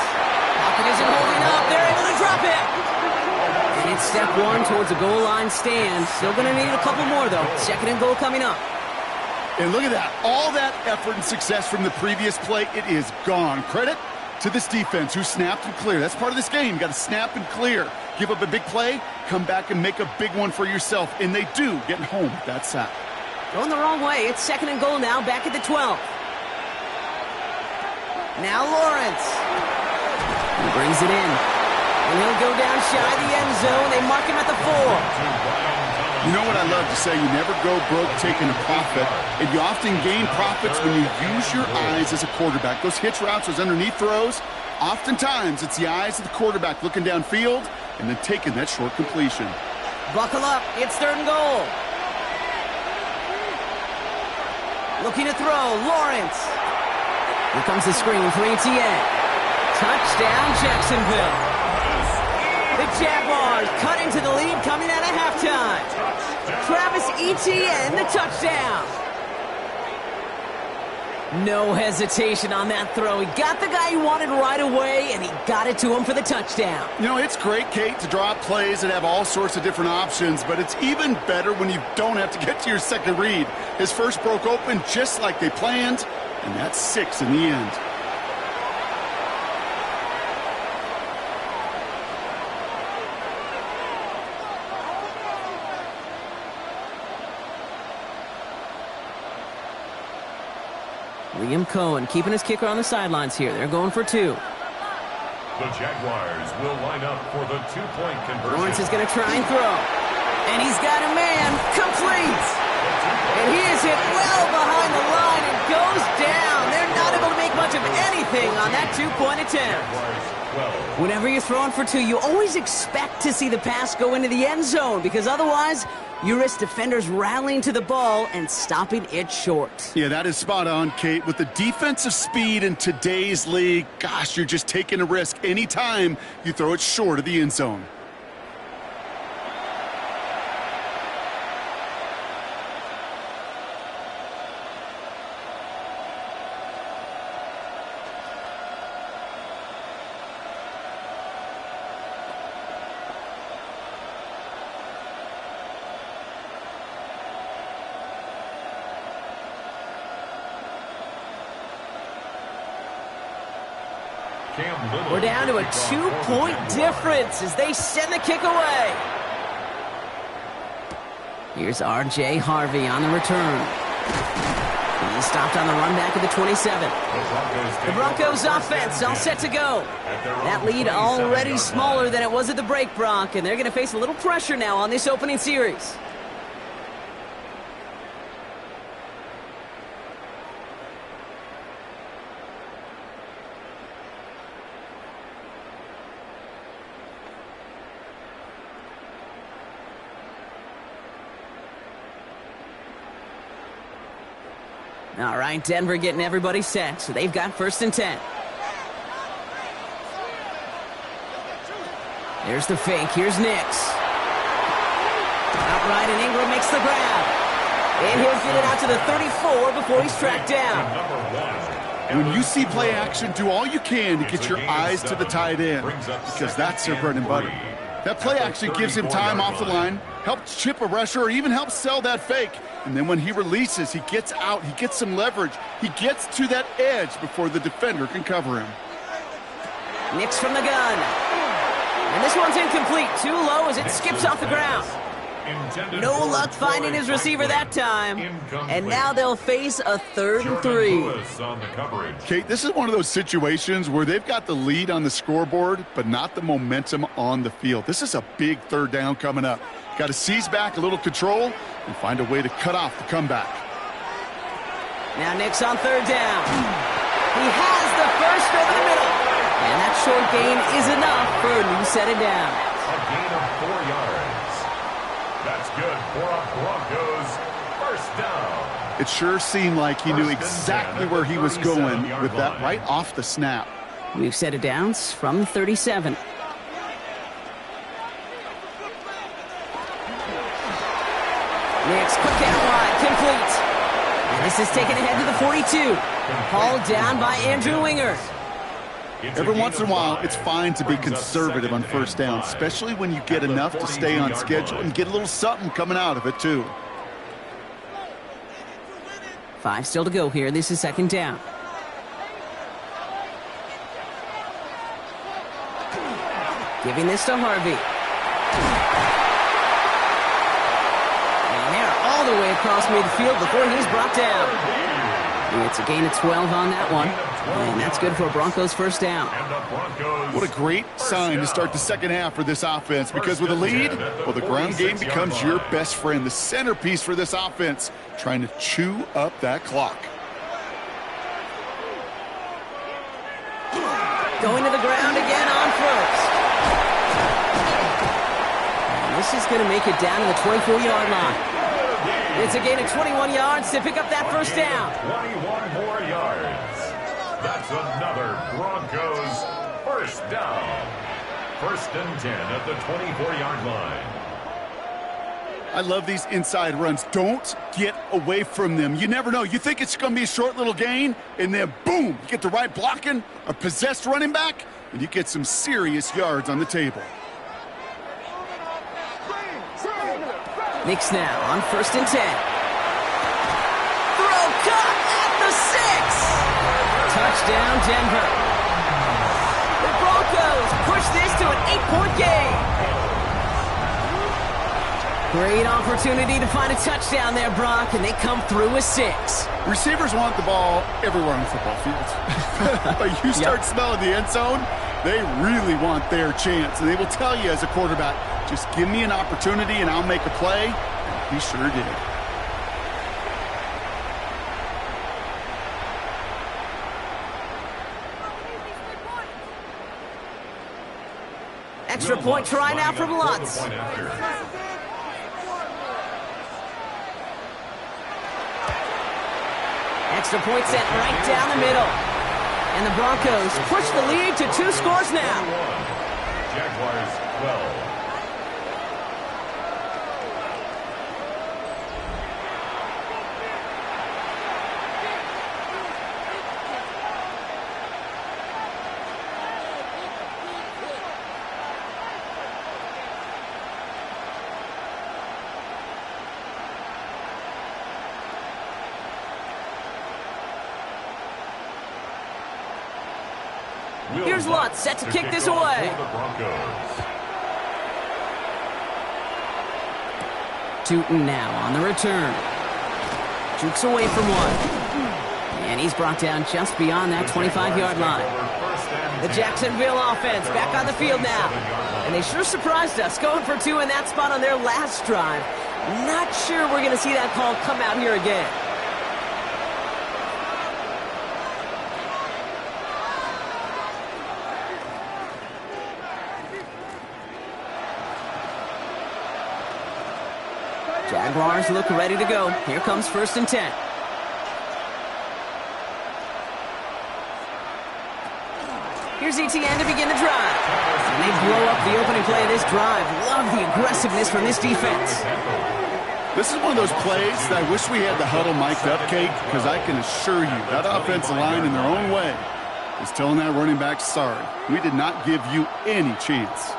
Pocket isn't holding up. They're able to drop it. And it's step 1 towards a goal line stand. Still going to need a couple more, though. 2nd and goal coming up. And look at that. All that effort and success from the previous play, it is gone. Credit to this defense who snapped and cleared. That's part of this game. You got to snap and clear. Give up a big play, come back and make a big one for yourself. And they do, getting home with that sack. Going the wrong way. It's 2nd and goal now, back at the 12. Now Lawrence. He brings it in. And he'll go down shy of the end zone. They mark him at the 4. You know what I love to say? You never go broke taking a profit, and you often gain profits when you use your eyes as a quarterback. Those hitch routes, those underneath throws, oftentimes it's the eyes of the quarterback looking downfield and then taking that short completion. Buckle up. It's 3rd and goal. Looking to throw. Lawrence. Here comes the screen for Etienne. Touchdown, Jacksonville. The Jaguars cut into the lead coming out of halftime. Travis Etienne, the touchdown. No hesitation on that throw. He got the guy he wanted right away, and he got it to him for the touchdown. You know, it's great, Kate, to draw up plays and have all sorts of different options, but it's even better when you don't have to get to your second read. His first broke open just like they planned, and that's 6 in the end. Liam Cohen keeping his kicker on the sidelines here. They're going for 2. The Jaguars will line up for the 2-point conversion. Lawrence is going to try and throw. And he's got a man. Complete. And he is hit well behind the line and goes down. They're not able to make much of anything on that 2-point attempt. Whenever you're throwing for 2, you always expect to see the pass go into the end zone, because otherwise you risk defenders rallying to the ball and stopping it short. Yeah, that is spot on, Kate. With the defensive speed in today's league, gosh, you're just taking a risk anytime you throw it short of the end zone. We're down to a 2-point difference as they send the kick away. Here's R.J. Harvey on the return. He's stopped on the run back at the 27. The Broncos offense all set to go. That lead already smaller than it was at the break, Brock, and they're going to face a little pressure now on this opening series. All right, Denver getting everybody set, so they've got 1st and 10. There's the fake. Here's Nix. Outright, and Ingram makes the grab. And he'll get it out to the 34 before he's tracked down. When you see play action, do all you can to get your eyes to the tight end, because that's their bread and butter. That play action gives him time off the line, helps chip a rusher, or even helps sell that fake. And then when he releases, he gets out, he gets some leverage. He gets to that edge before the defender can cover him. Nix from the gun. And this one's incomplete. Too low as it skips off the ground. No luck finding his receiver that time. And now they'll face a 3rd and 3. Kate, this is one of those situations where they've got the lead on the scoreboard, but not the momentum on the field. This is a big 3rd down coming up. Got to seize back a little control and find a way to cut off the comeback. Now Nix on 3rd down. He has the first over the middle. And that short gain is enough for a new set of downs. A gain of 4 yards. That's good for a Broncos 1st down. It sure seemed like he knew exactly where he was going with that right off the snap. We've set of downs from the 37. Nix, quick out wide, complete. And this is taken ahead to the 42. Hauled down by Andrew Winger. Every once in a while, it's fine to be conservative on 1st down, especially when you get enough to stay on schedule and get a little something coming out of it, too. 5 still to go here. This is 2nd down. Giving this to Harvey. And they're all the way across midfield before he's brought down. It's a gain of 12 on that one. And that's good for a Broncos 1st down. What a great sign to start the 2nd half for this offense, because with a lead, well, the ground game becomes your best friend, the centerpiece for this offense, trying to chew up that clock. Going to the ground again on 1st. And this is going to make it down to the 24-yard line. It's a gain of 21 yards to pick up that 1st down. 21 more yards. That's another Broncos 1st down. 1st and 10 at the 24-yard line. I love these inside runs. Don't get away from them. You never know. You think it's going to be a short little gain, and then boom, you get the right blocking, a possessed running back, and you get some serious yards on the table. Knicks now on 1st and 10. Throw caught at the 6. Touchdown, Denver. The Broncos push this to an 8-point game. Great opportunity to find a touchdown there, Brock, and they come through with 6. Receivers want the ball everywhere on the football field. But you start smelling the end zone, they really want their chance. And they will tell you as a quarterback, just give me an opportunity and I'll make a play. And he sure did. Extra point try now from Lutz. Extra point sent right down the middle. And the Broncos push the lead to 2 scores now. Jaguars 12. Here's Lutz set to kick this away. Tootin now on the return. Jukes away from one. And he's brought down just beyond that 25-yard line. The Jacksonville offense back on the field now. And they sure surprised us going for 2 in that spot on their last drive. Not sure we're going to see that call come out here again. Jaguars look ready to go. Here comes 1st and 10. Here's ETN to begin the drive. And they blow up the opening play of this drive. Love the aggressiveness from this defense. This is one of those plays that I wish we had the huddle mic'd up, Kate, because I can assure you that offensive line in their own way is telling that running back, sorry, we did not give you any chance.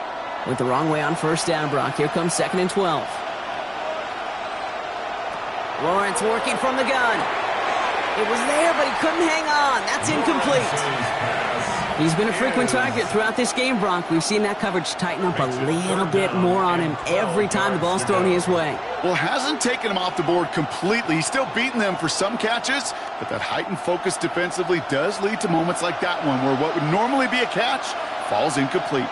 Went the wrong way on 1st down, Brock. Here comes 2nd and 12. Lawrence working from the gun. It was there, but he couldn't hang on. That's incomplete. He's been a frequent target throughout this game, Brock. We've seen that coverage tighten up a little bit more on him every time the ball's thrown his way. Well, hasn't taken him off the board completely. He's still beating them for some catches, but that heightened focus defensively does lead to moments like that one where what would normally be a catch falls incomplete.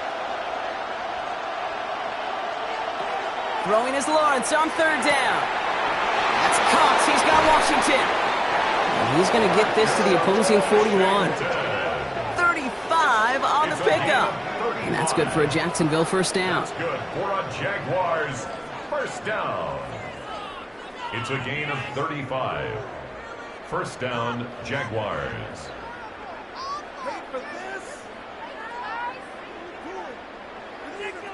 Throwing is Lawrence on 3rd down. That's Cox. He's got Washington. And he's going to get this to the opposing 41. 35 on the pickup. And that's good for a Jacksonville 1st down. That's good for a Jaguars 1st down. It's a gain of 35. 1st down, Jaguars.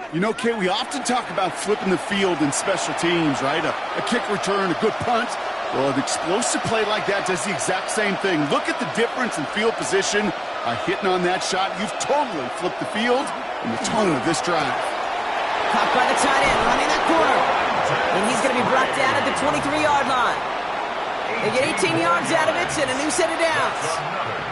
You know, Kate, we often talk about flipping the field in special teams, right? A kick return, a good punt. Well, an explosive play like that does the exact same thing. Look at the difference in field position by hitting on that shot. You've totally flipped the field and the tone of this drive. Caught by the tight end, running that corner. And he's going to be brought down at the 23-yard line. They get 18 yards out of it and a new set of downs.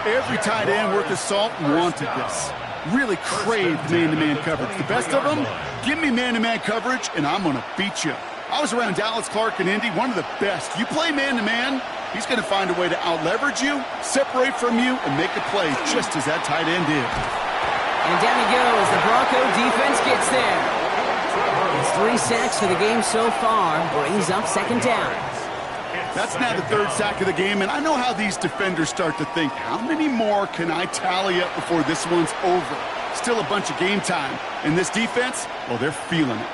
Every tight end worth his salt wanted this. Really craved man-to-man coverage. The best of them, give me man-to-man coverage, and I'm going to beat you. I was around Dallas Clark and Indy, one of the best. You play man-to-man, he's going to find a way to out-leverage you, separate from you, and make a play just as that tight end did. And down he goes. The Bronco defense gets there. It's 3 sacks for the game so far. Brings up 2nd down. That's now the 3rd sack of the game, and I know how these defenders start to think, how many more can I tally up before this one's over? Still a bunch of game time. And this defense, well, they're feeling it.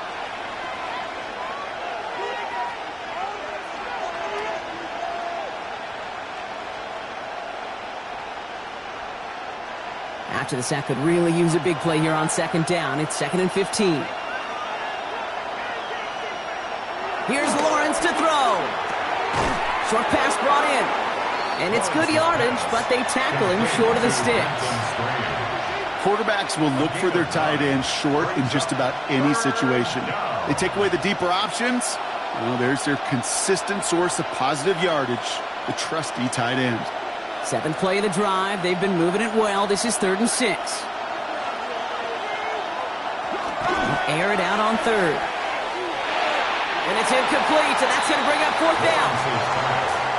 After the sack could really use a big play here on 2nd down. It's 2nd and 15. Here's Lawrence to throw. Short pass brought in. And it's good yardage, but they tackle him short of the sticks. Quarterbacks will look for their tight end short in just about any situation. They take away the deeper options. Well, there's their consistent source of positive yardage, the trusty tight end. 7th play of the drive. They've been moving it well. This is 3rd and 6. Air it out on 3rd. And it's incomplete, and that's going to bring up 4th down.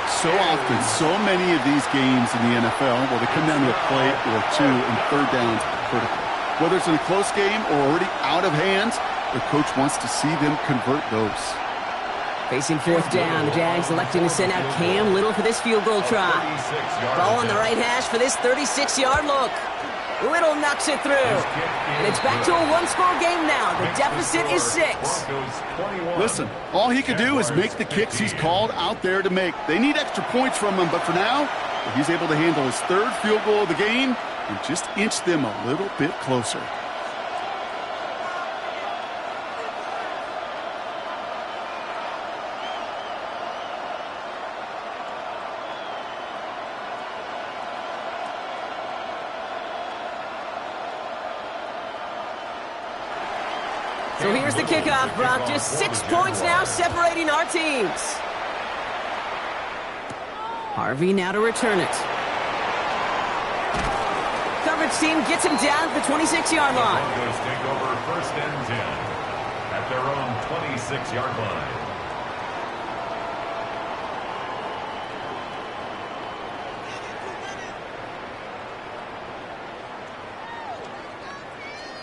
So often, so many of these games in the NFL, well, they come down to a play or two, and 3rd downs are critical. Whether it's in a close game or already out of hand, the coach wants to see them convert those. Facing 4th down, the Jags electing to send out Cam Little for this field goal try. Ball on the right hash for this 36-yard look. Little knocks it through. And it's back to a one-score game now. The deficit is 6. Listen, all he could do is make the kicks he's called out there to make. They need extra points from him, but for now, he's able to handle his 3rd field goal of the game and just inch them a little bit closer. So here's the kickoff, Brock. Just 6 points now separating our teams. Harvey now to return it. Coverage team gets him down at the 26-yard line. Broncos take over 1st and 10 at their own 26-yard line.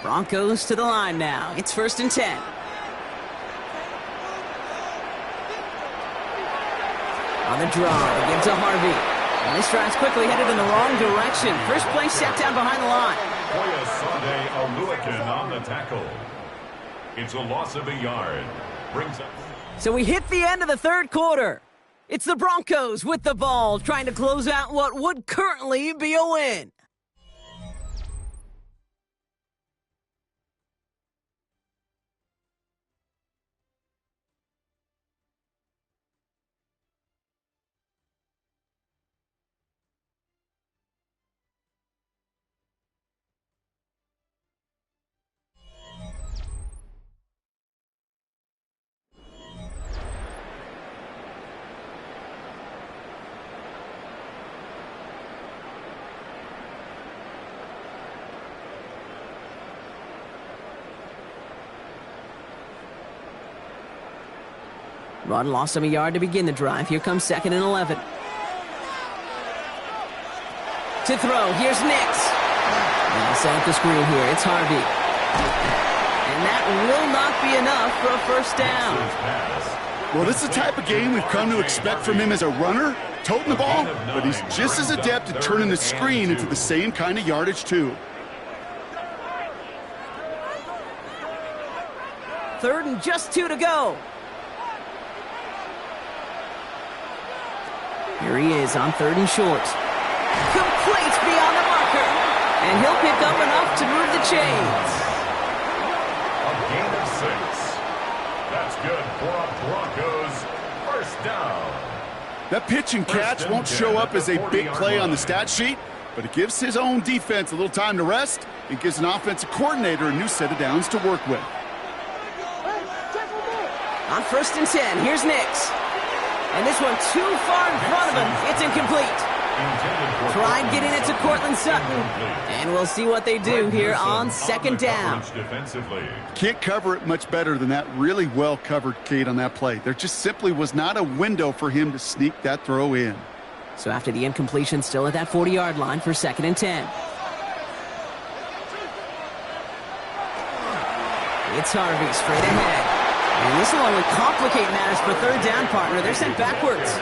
Broncos to the line now. It's 1st and 10. On the draw, they give to Harvey. And this drive's quickly headed in the wrong direction. First play set down behind the line. Sunday Aluakin on the tackle. It's a loss of a yard. Brings up. So we hit the end of the 3rd quarter. It's the Broncos with the ball, trying to close out what would currently be a win. Run lost him a yard to begin the drive. Here comes 2nd and 11. To throw, here's Nix. And set up the screen here, it's Harvey. And that will not be enough for a 1st down. Well, this is the type of game we've come to expect from him as a runner, toting the ball, but he's just as adept at turning the screen into the same kind of yardage, too. 3rd and just 2 to go. Here he is on 3rd and short. Complete beyond the marker. And he'll pick up enough to move the chains. A gain of 6. That's good for a Broncos 1st down. That pitch and catch won't show up as a big play on the stat sheet, but it gives his own defense a little time to rest and gives an offensive coordinator a new set of downs to work with. On 1st and 10, here's Nix. And this one too far in front of him. It's incomplete. Tried getting it to Cortland Sutton. And we'll see what they do here on 2nd down. Can't cover it much better than that really well-covered Kate on that play. There just simply was not a window for him to sneak that throw in. So after the incompletion, still at that 40-yard line for 2nd and 10. It's Harvey straight ahead. And this will only complicate matters for 3rd down, partner. They're sent backwards.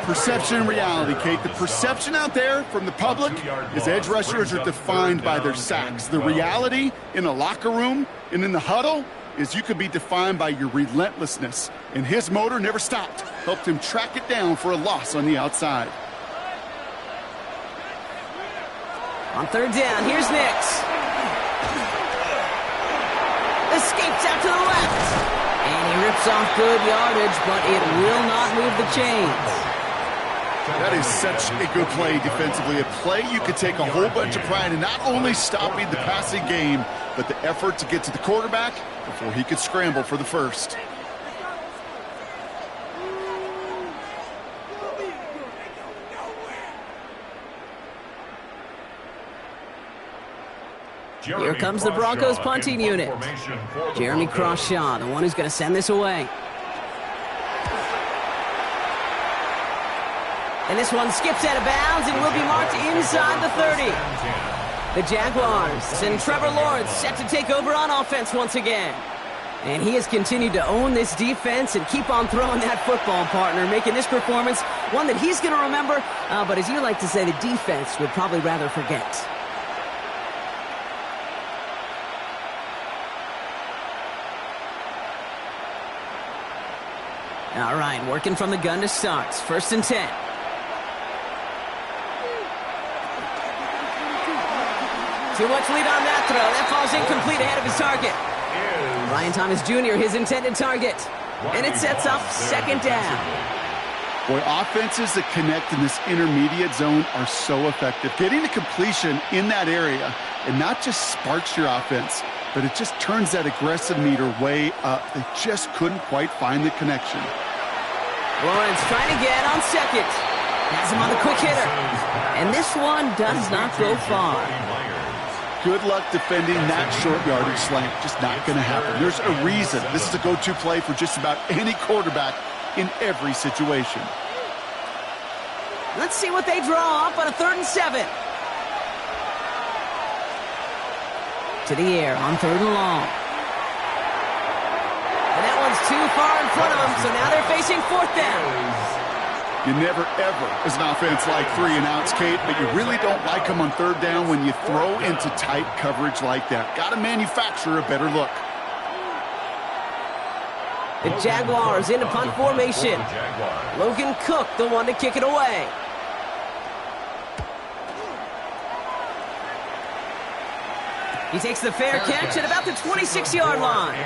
Perception and reality, Kate. The perception out there from the public is edge rushers are defined by their sacks. The reality in the locker room and in the huddle is you could be defined by your relentlessness. And his motor never stopped. Helped him track it down for a loss on the outside. On 3rd down, here's Nix. Escapes out to the left. And he rips off good yardage, but it will not move the chains. That is such a good play defensively. A play you could take a whole bunch of pride in, not only stopping the passing game, but the effort to get to the quarterback before he could scramble for the first. Here comes the Broncos punting unit. Jeremy Crawshaw, the one who's going to send this away. And this one skips out of bounds and will be marked inside the 30. The Jaguars and Trevor Lawrence set to take over on offense once again. And he has continued to own this defense and keep on throwing that football, partner, making this performance one that he's going to remember, but as you like to say, the defense would probably rather forget. All right, working from the gun to start. 1st and 10. Too much lead on that throw. That falls incomplete ahead of his target. Ryan Thomas Jr., his intended target. And it sets up 2nd down. Boy, offenses that connect in this intermediate zone are so effective. Getting a completion in that area, and not just sparks your offense, but it just turns that aggressive meter way up. They just couldn't quite find the connection. Lawrence trying again on 2nd. Has him on the quick hitter. And this one does not go far. Good luck defending that short yardage slant. Just not going to happen. There's a reason this is a go-to play for just about any quarterback in every situation. Let's see what they draw up on a 3rd and 7. To the air on 3rd and long. And that one's too far in front of them, so now they're facing 4th down. You never, ever, as an offense, like 3 and outs, Kate, but you really don't like them on 3rd down when you throw into tight coverage like that. Got to manufacture a better look. The Jaguars into punt formation. Logan Cook, the one to kick it away. He takes the fair catch at about the 26-yard line.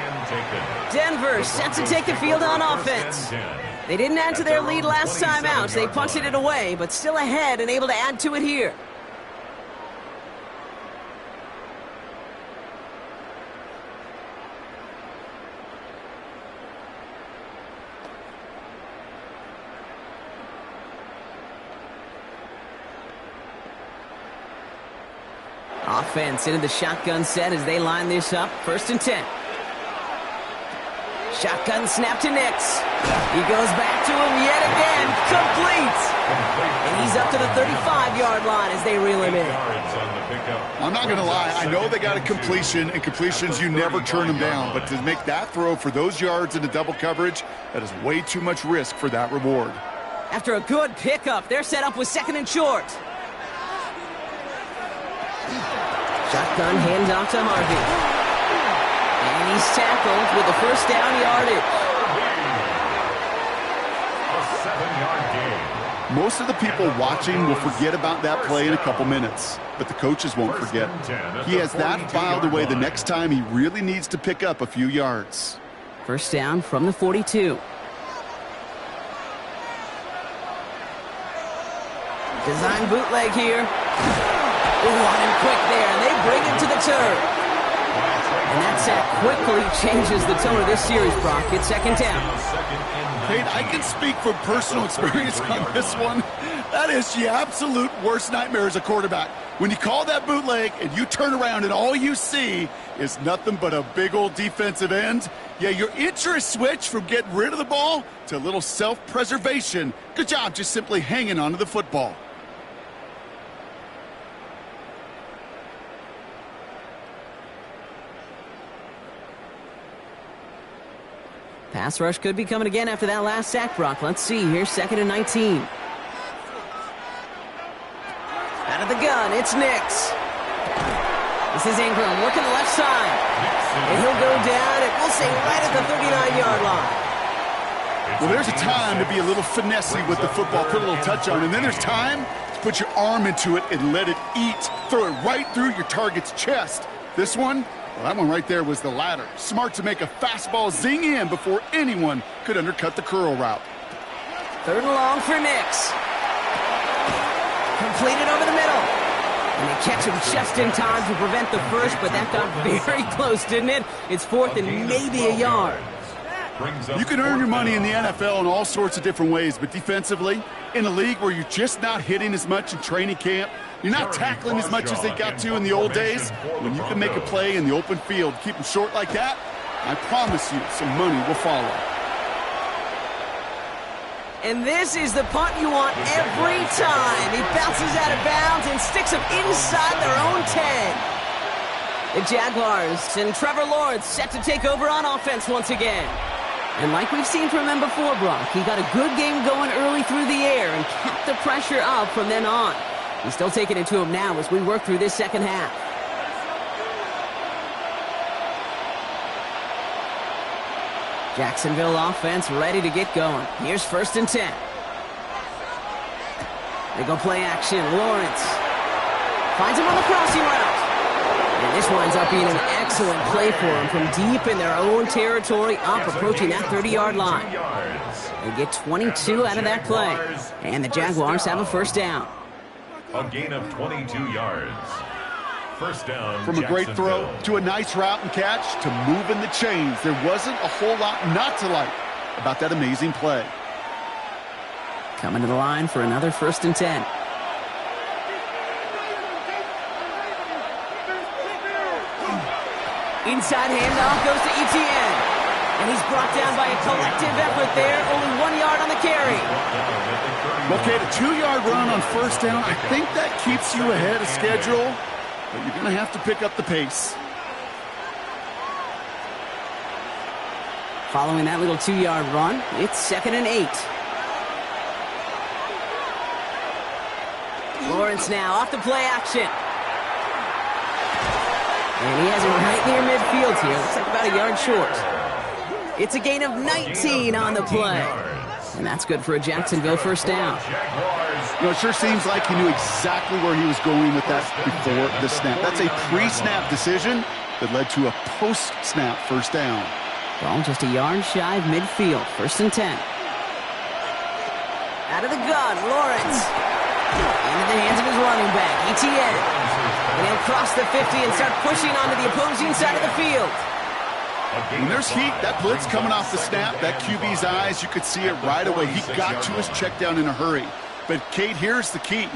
Denver set to take the field on offense. They didn't add to their lead last time out. They punted it away, but still ahead and able to add to it here. Offense into the shotgun set as they line this up. 1st and 10. Shotgun snap to Nix. He goes back to him yet again. Complete. And he's up to the 35-yard line as they reel him in. I'm not going to lie. I know they got a completion, and completions, you never turn them down. But to make that throw for those yards into double coverage, that is way too much risk for that reward. After a good pickup, they're set up with 2nd and short. Shotgun handoff to Harvey. And he's tackled with the 1st down yardage. A 7-yard gain. Most of the people watching will forget about that play in a couple minutes, but the coaches won't forget. He has that filed away the next time he really needs to pick up a few yards. 1st down from the 42. Design bootleg here. One and quick there, and they bring him to the turf. And that sack quickly changes the tone of this series, Brock. It's 2nd down. Kate, I can speak from personal experience on this one. That is the absolute worst nightmare as a quarterback. When you call that bootleg and you turn around and all you see is nothing but a big old defensive end, yeah, your interest switch from getting rid of the ball to a little self-preservation. Good job just simply hanging onto the football. Pass rush could be coming again after that last sack, Brock. Let's see. Here's 2nd and 19. Out of the gun, it's Nix. This is Ingram working the left side. And he'll go down, and we'll say right at the 39-yard line. Well, there's a time to be a little finessey with the football, put a little touch on, and then there's time to put your arm into it and let it eat. Throw it right through your target's chest. This one, Well, that one right there was the ladder. Smart to make a fastball zing in before anyone could undercut the curl route. 3rd and long for Nix. Completed over the middle. And they catch him just in time to prevent the first, but that got very close, didn't it? It's 4th and maybe a yard. You can earn your money in the NFL in all sorts of different ways, but defensively, in a league where you're just not hitting as much in training camp, you're not tackling as much as they got to in the old days, when you can make a play in the open field, keep them short like that, I promise you some money will follow. And this is the punt you want every time. He bounces out of bounds and sticks him inside their own 10. The Jaguars and Trevor Lawrence set to take over on offense once again. And like we've seen from him before, Brock, he got a good game going early through the air and kept the pressure up from then on. He's still taking it to him now as we work through this second half. Jacksonville offense ready to get going. Here's 1st and 10. They go play action. Lawrence finds him on the crossing route. And this winds up being an excellent play for him from deep in their own territory, up approaching that 30-yard line. They get 22 out of that play. And the Jaguars have a 1st down. A gain of 22 yards. 1st down, From a great throw to a nice route and catch to moving the chains, there wasn't a whole lot not to like about that amazing play. Coming to the line for another 1st and 10. Inside handoff goes to Etienne. And he's brought down by a collective effort there. Only 1 yard on the carry. Okay, the 2-yard run on 1st down, I think that keeps you ahead of schedule, but you're going to have to pick up the pace. Following that little 2-yard run, it's 2nd and 8. Lawrence now off the play action. And he has him right near midfield here. Looks like about a yard short. It's a gain of 19 on the play. And that's good for a Jacksonville 1st down. You know, it sure seems like he knew exactly where he was going with that before the snap. That's a pre-snap decision that led to a post-snap 1st down. Ball just a yard shy of midfield. 1st and 10. Out of the gun, Lawrence. Into the hands of his running back, Etienne. And he'll cross the 50 and start pushing onto the opposing side of the field. When there's heat, that blitz coming off the snap, that QB's eyes, you could see it right away. He got to his check down in a hurry. But, Kate, here's the key.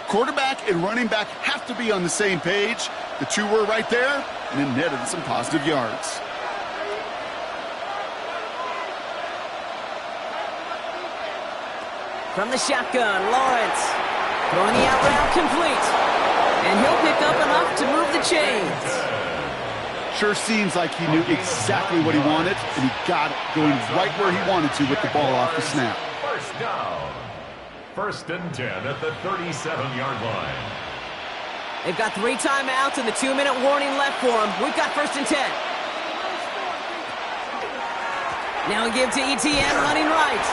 Quarterback and running back have to be on the same page. The two were right there, and it netted some positive yards. From the shotgun, Lawrence throwing the out route complete. And he'll pick up enough to move the chains. Sure seems like he knew exactly what he wanted, and he got it, going right where he wanted to with the ball off the snap. 1st down. 1st and 10 at the 37-yard line. They've got 3 timeouts and the 2-minute warning left for them. We've got 1st and 10. Now we give to Etienne running right.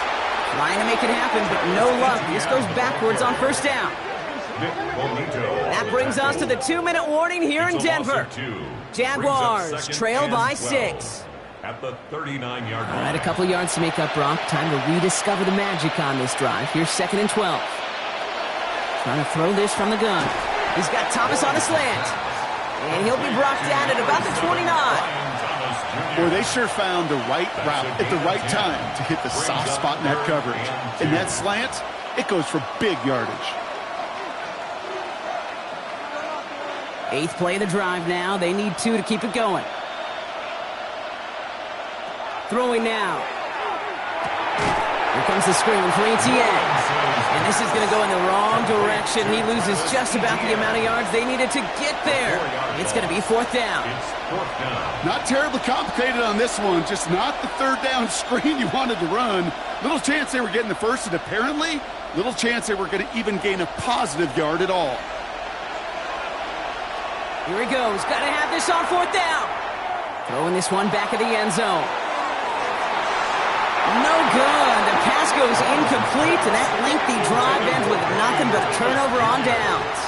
Trying to make it happen, but no luck. This goes backwards on 1st down. That brings us to the 2-minute warning here in Denver. Jaguars trail by 6. At the 39-yard line. All right, a couple yards to make up, Brock. Time to rediscover the magic on this drive. Here's 2nd and 12. Trying to throw this from the gun. He's got Thomas on a slant. And he'll be brought down at about the 29. Boy, they sure found the right route at the right time to hit the soft spot in that coverage. And that slant, it goes for big yardage. 8th play of the drive now. They need 2 to keep it going. Throwing now. Here comes the screen for Etienne. And this is going to go in the wrong direction. He loses just about the amount of yards they needed to get there. It's going to be 4th down. Not terribly complicated on this one. Just not the 3rd down screen you wanted to run. Little chance they were getting the first, and apparently little chance they were going to even gain a positive yard at all. Here he goes. Got to have this on 4th down. Throwing this one back of the end zone. No good. The pass goes incomplete, and that lengthy drive ends with nothing but a turnover on downs.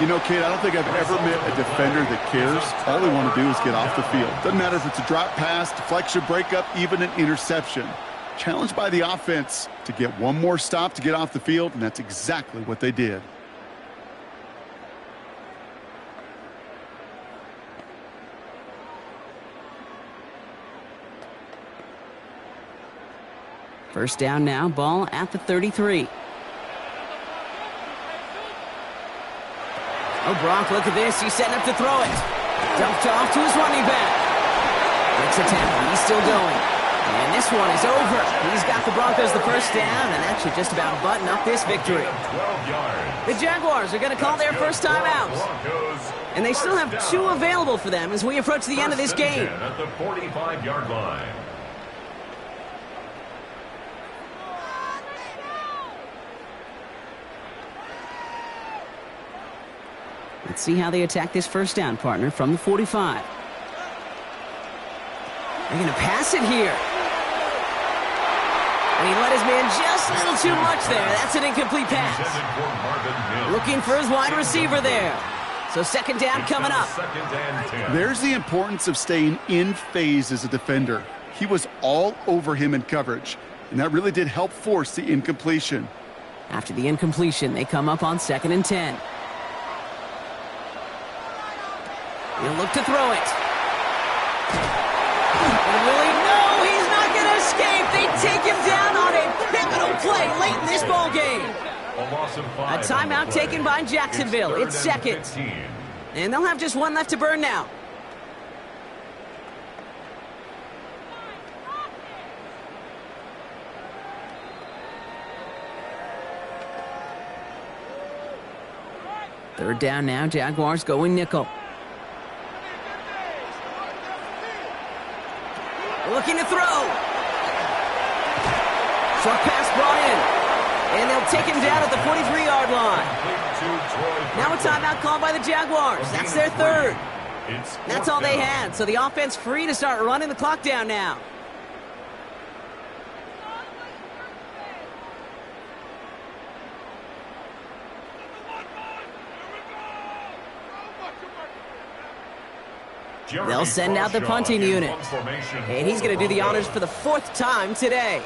You know, Kate, I don't think I've ever met a defender that cares. All they want to do is get off the field. Doesn't matter if it's a drop pass, deflection, breakup, even an interception. Challenged by the offense to get one more stop to get off the field, and that's exactly what they did. First down now, ball at the 33. Oh, Brock, look at this. He's setting up to throw it. Dumped off to his running back. Next attack, he's still going. And this one is over. He's got the Broncos the first down, and that should just about button up this victory. The Jaguars are going to call their first timeout. And they still have 2 available for them as we approach the end of this game. At the 45-yard line. Let's see how they attack this first down, partner, from the 45. They're going to pass it here. And he let his man just a little too much there. That's an incomplete pass. Looking for his wide receiver there. So second down coming up. There's the importance of staying in phase as a defender. He was all over him in coverage, and that really did help force the incompletion. After the incompletion, they come up on 2nd and 10. He'll look to throw it. And really, no, he's not going to escape. They take him down on a pivotal play late in this ball game. A timeout taken by Jacksonville. It's second. And they'll have just one left to burn now. Third down now, Jaguars going nickel. Looking to throw. Short pass brought in. And they'll take him down at the 43-yard line. Now a timeout called by the Jaguars. That's their third. That's all they had. So the offense free to start running the clock down now. They'll send out the punting unit. And he's going to do the honors for the 4th time today.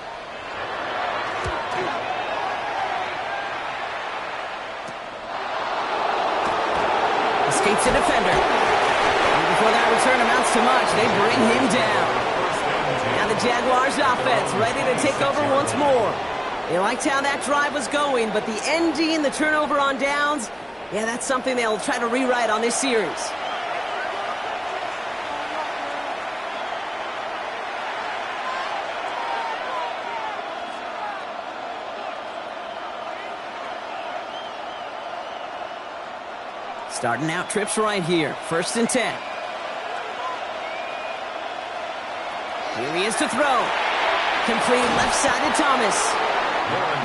Escapes the defender. And before that return amounts to much, they bring him down. Now the Jaguars offense ready to take over once more. They liked how that drive was going, but the ending, the turnover on downs, yeah, that's something they'll try to rewrite on this series. Starting out trips right here. 1st and 10. Here he is to throw. Complete left side to Thomas.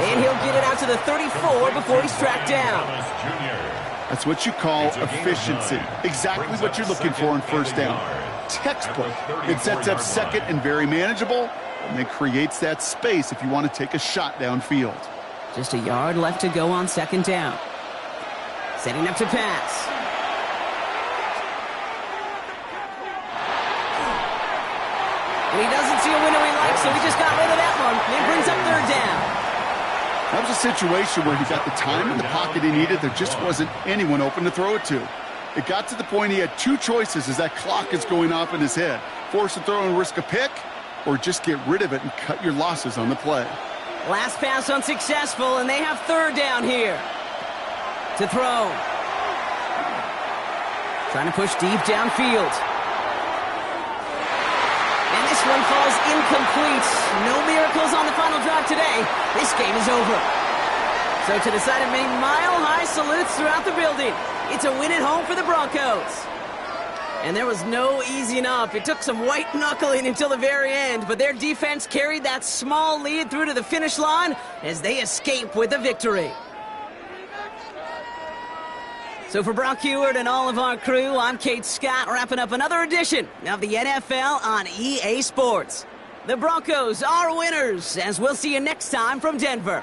And he'll get it out to the 34 before he's tracked down. That's what you call efficiency. Exactly what you're looking for in 1st down. Textbook. It sets up 2nd and very manageable, and then creates that space if you want to take a shot downfield. Just a yard left to go on 2nd down. Setting up to pass. And he doesn't see a window he likes, so he just got rid of that one. And brings up 3rd down. That was a situation where he got the time in the pocket he needed. There just wasn't anyone open to throw it to. It got to the point he had 2 choices as that clock is going off in his head. Force a throw and risk a pick, or just get rid of it and cut your losses on the play. Last pass unsuccessful, and they have 3rd down here. To throw. Trying to push deep downfield. And this one falls incomplete. No miracles on the final drive today. This game is over. So to decide it, made mile-high salutes throughout the building. It's a win at home for the Broncos. And there was no easing up. It took some white knuckling until the very end, but their defense carried that small lead through to the finish line as they escape with the victory. So for Brock Heward and all of our crew, I'm Kate Scott, wrapping up another edition of the NFL on EA Sports. The Broncos are winners, as we'll see you next time from Denver.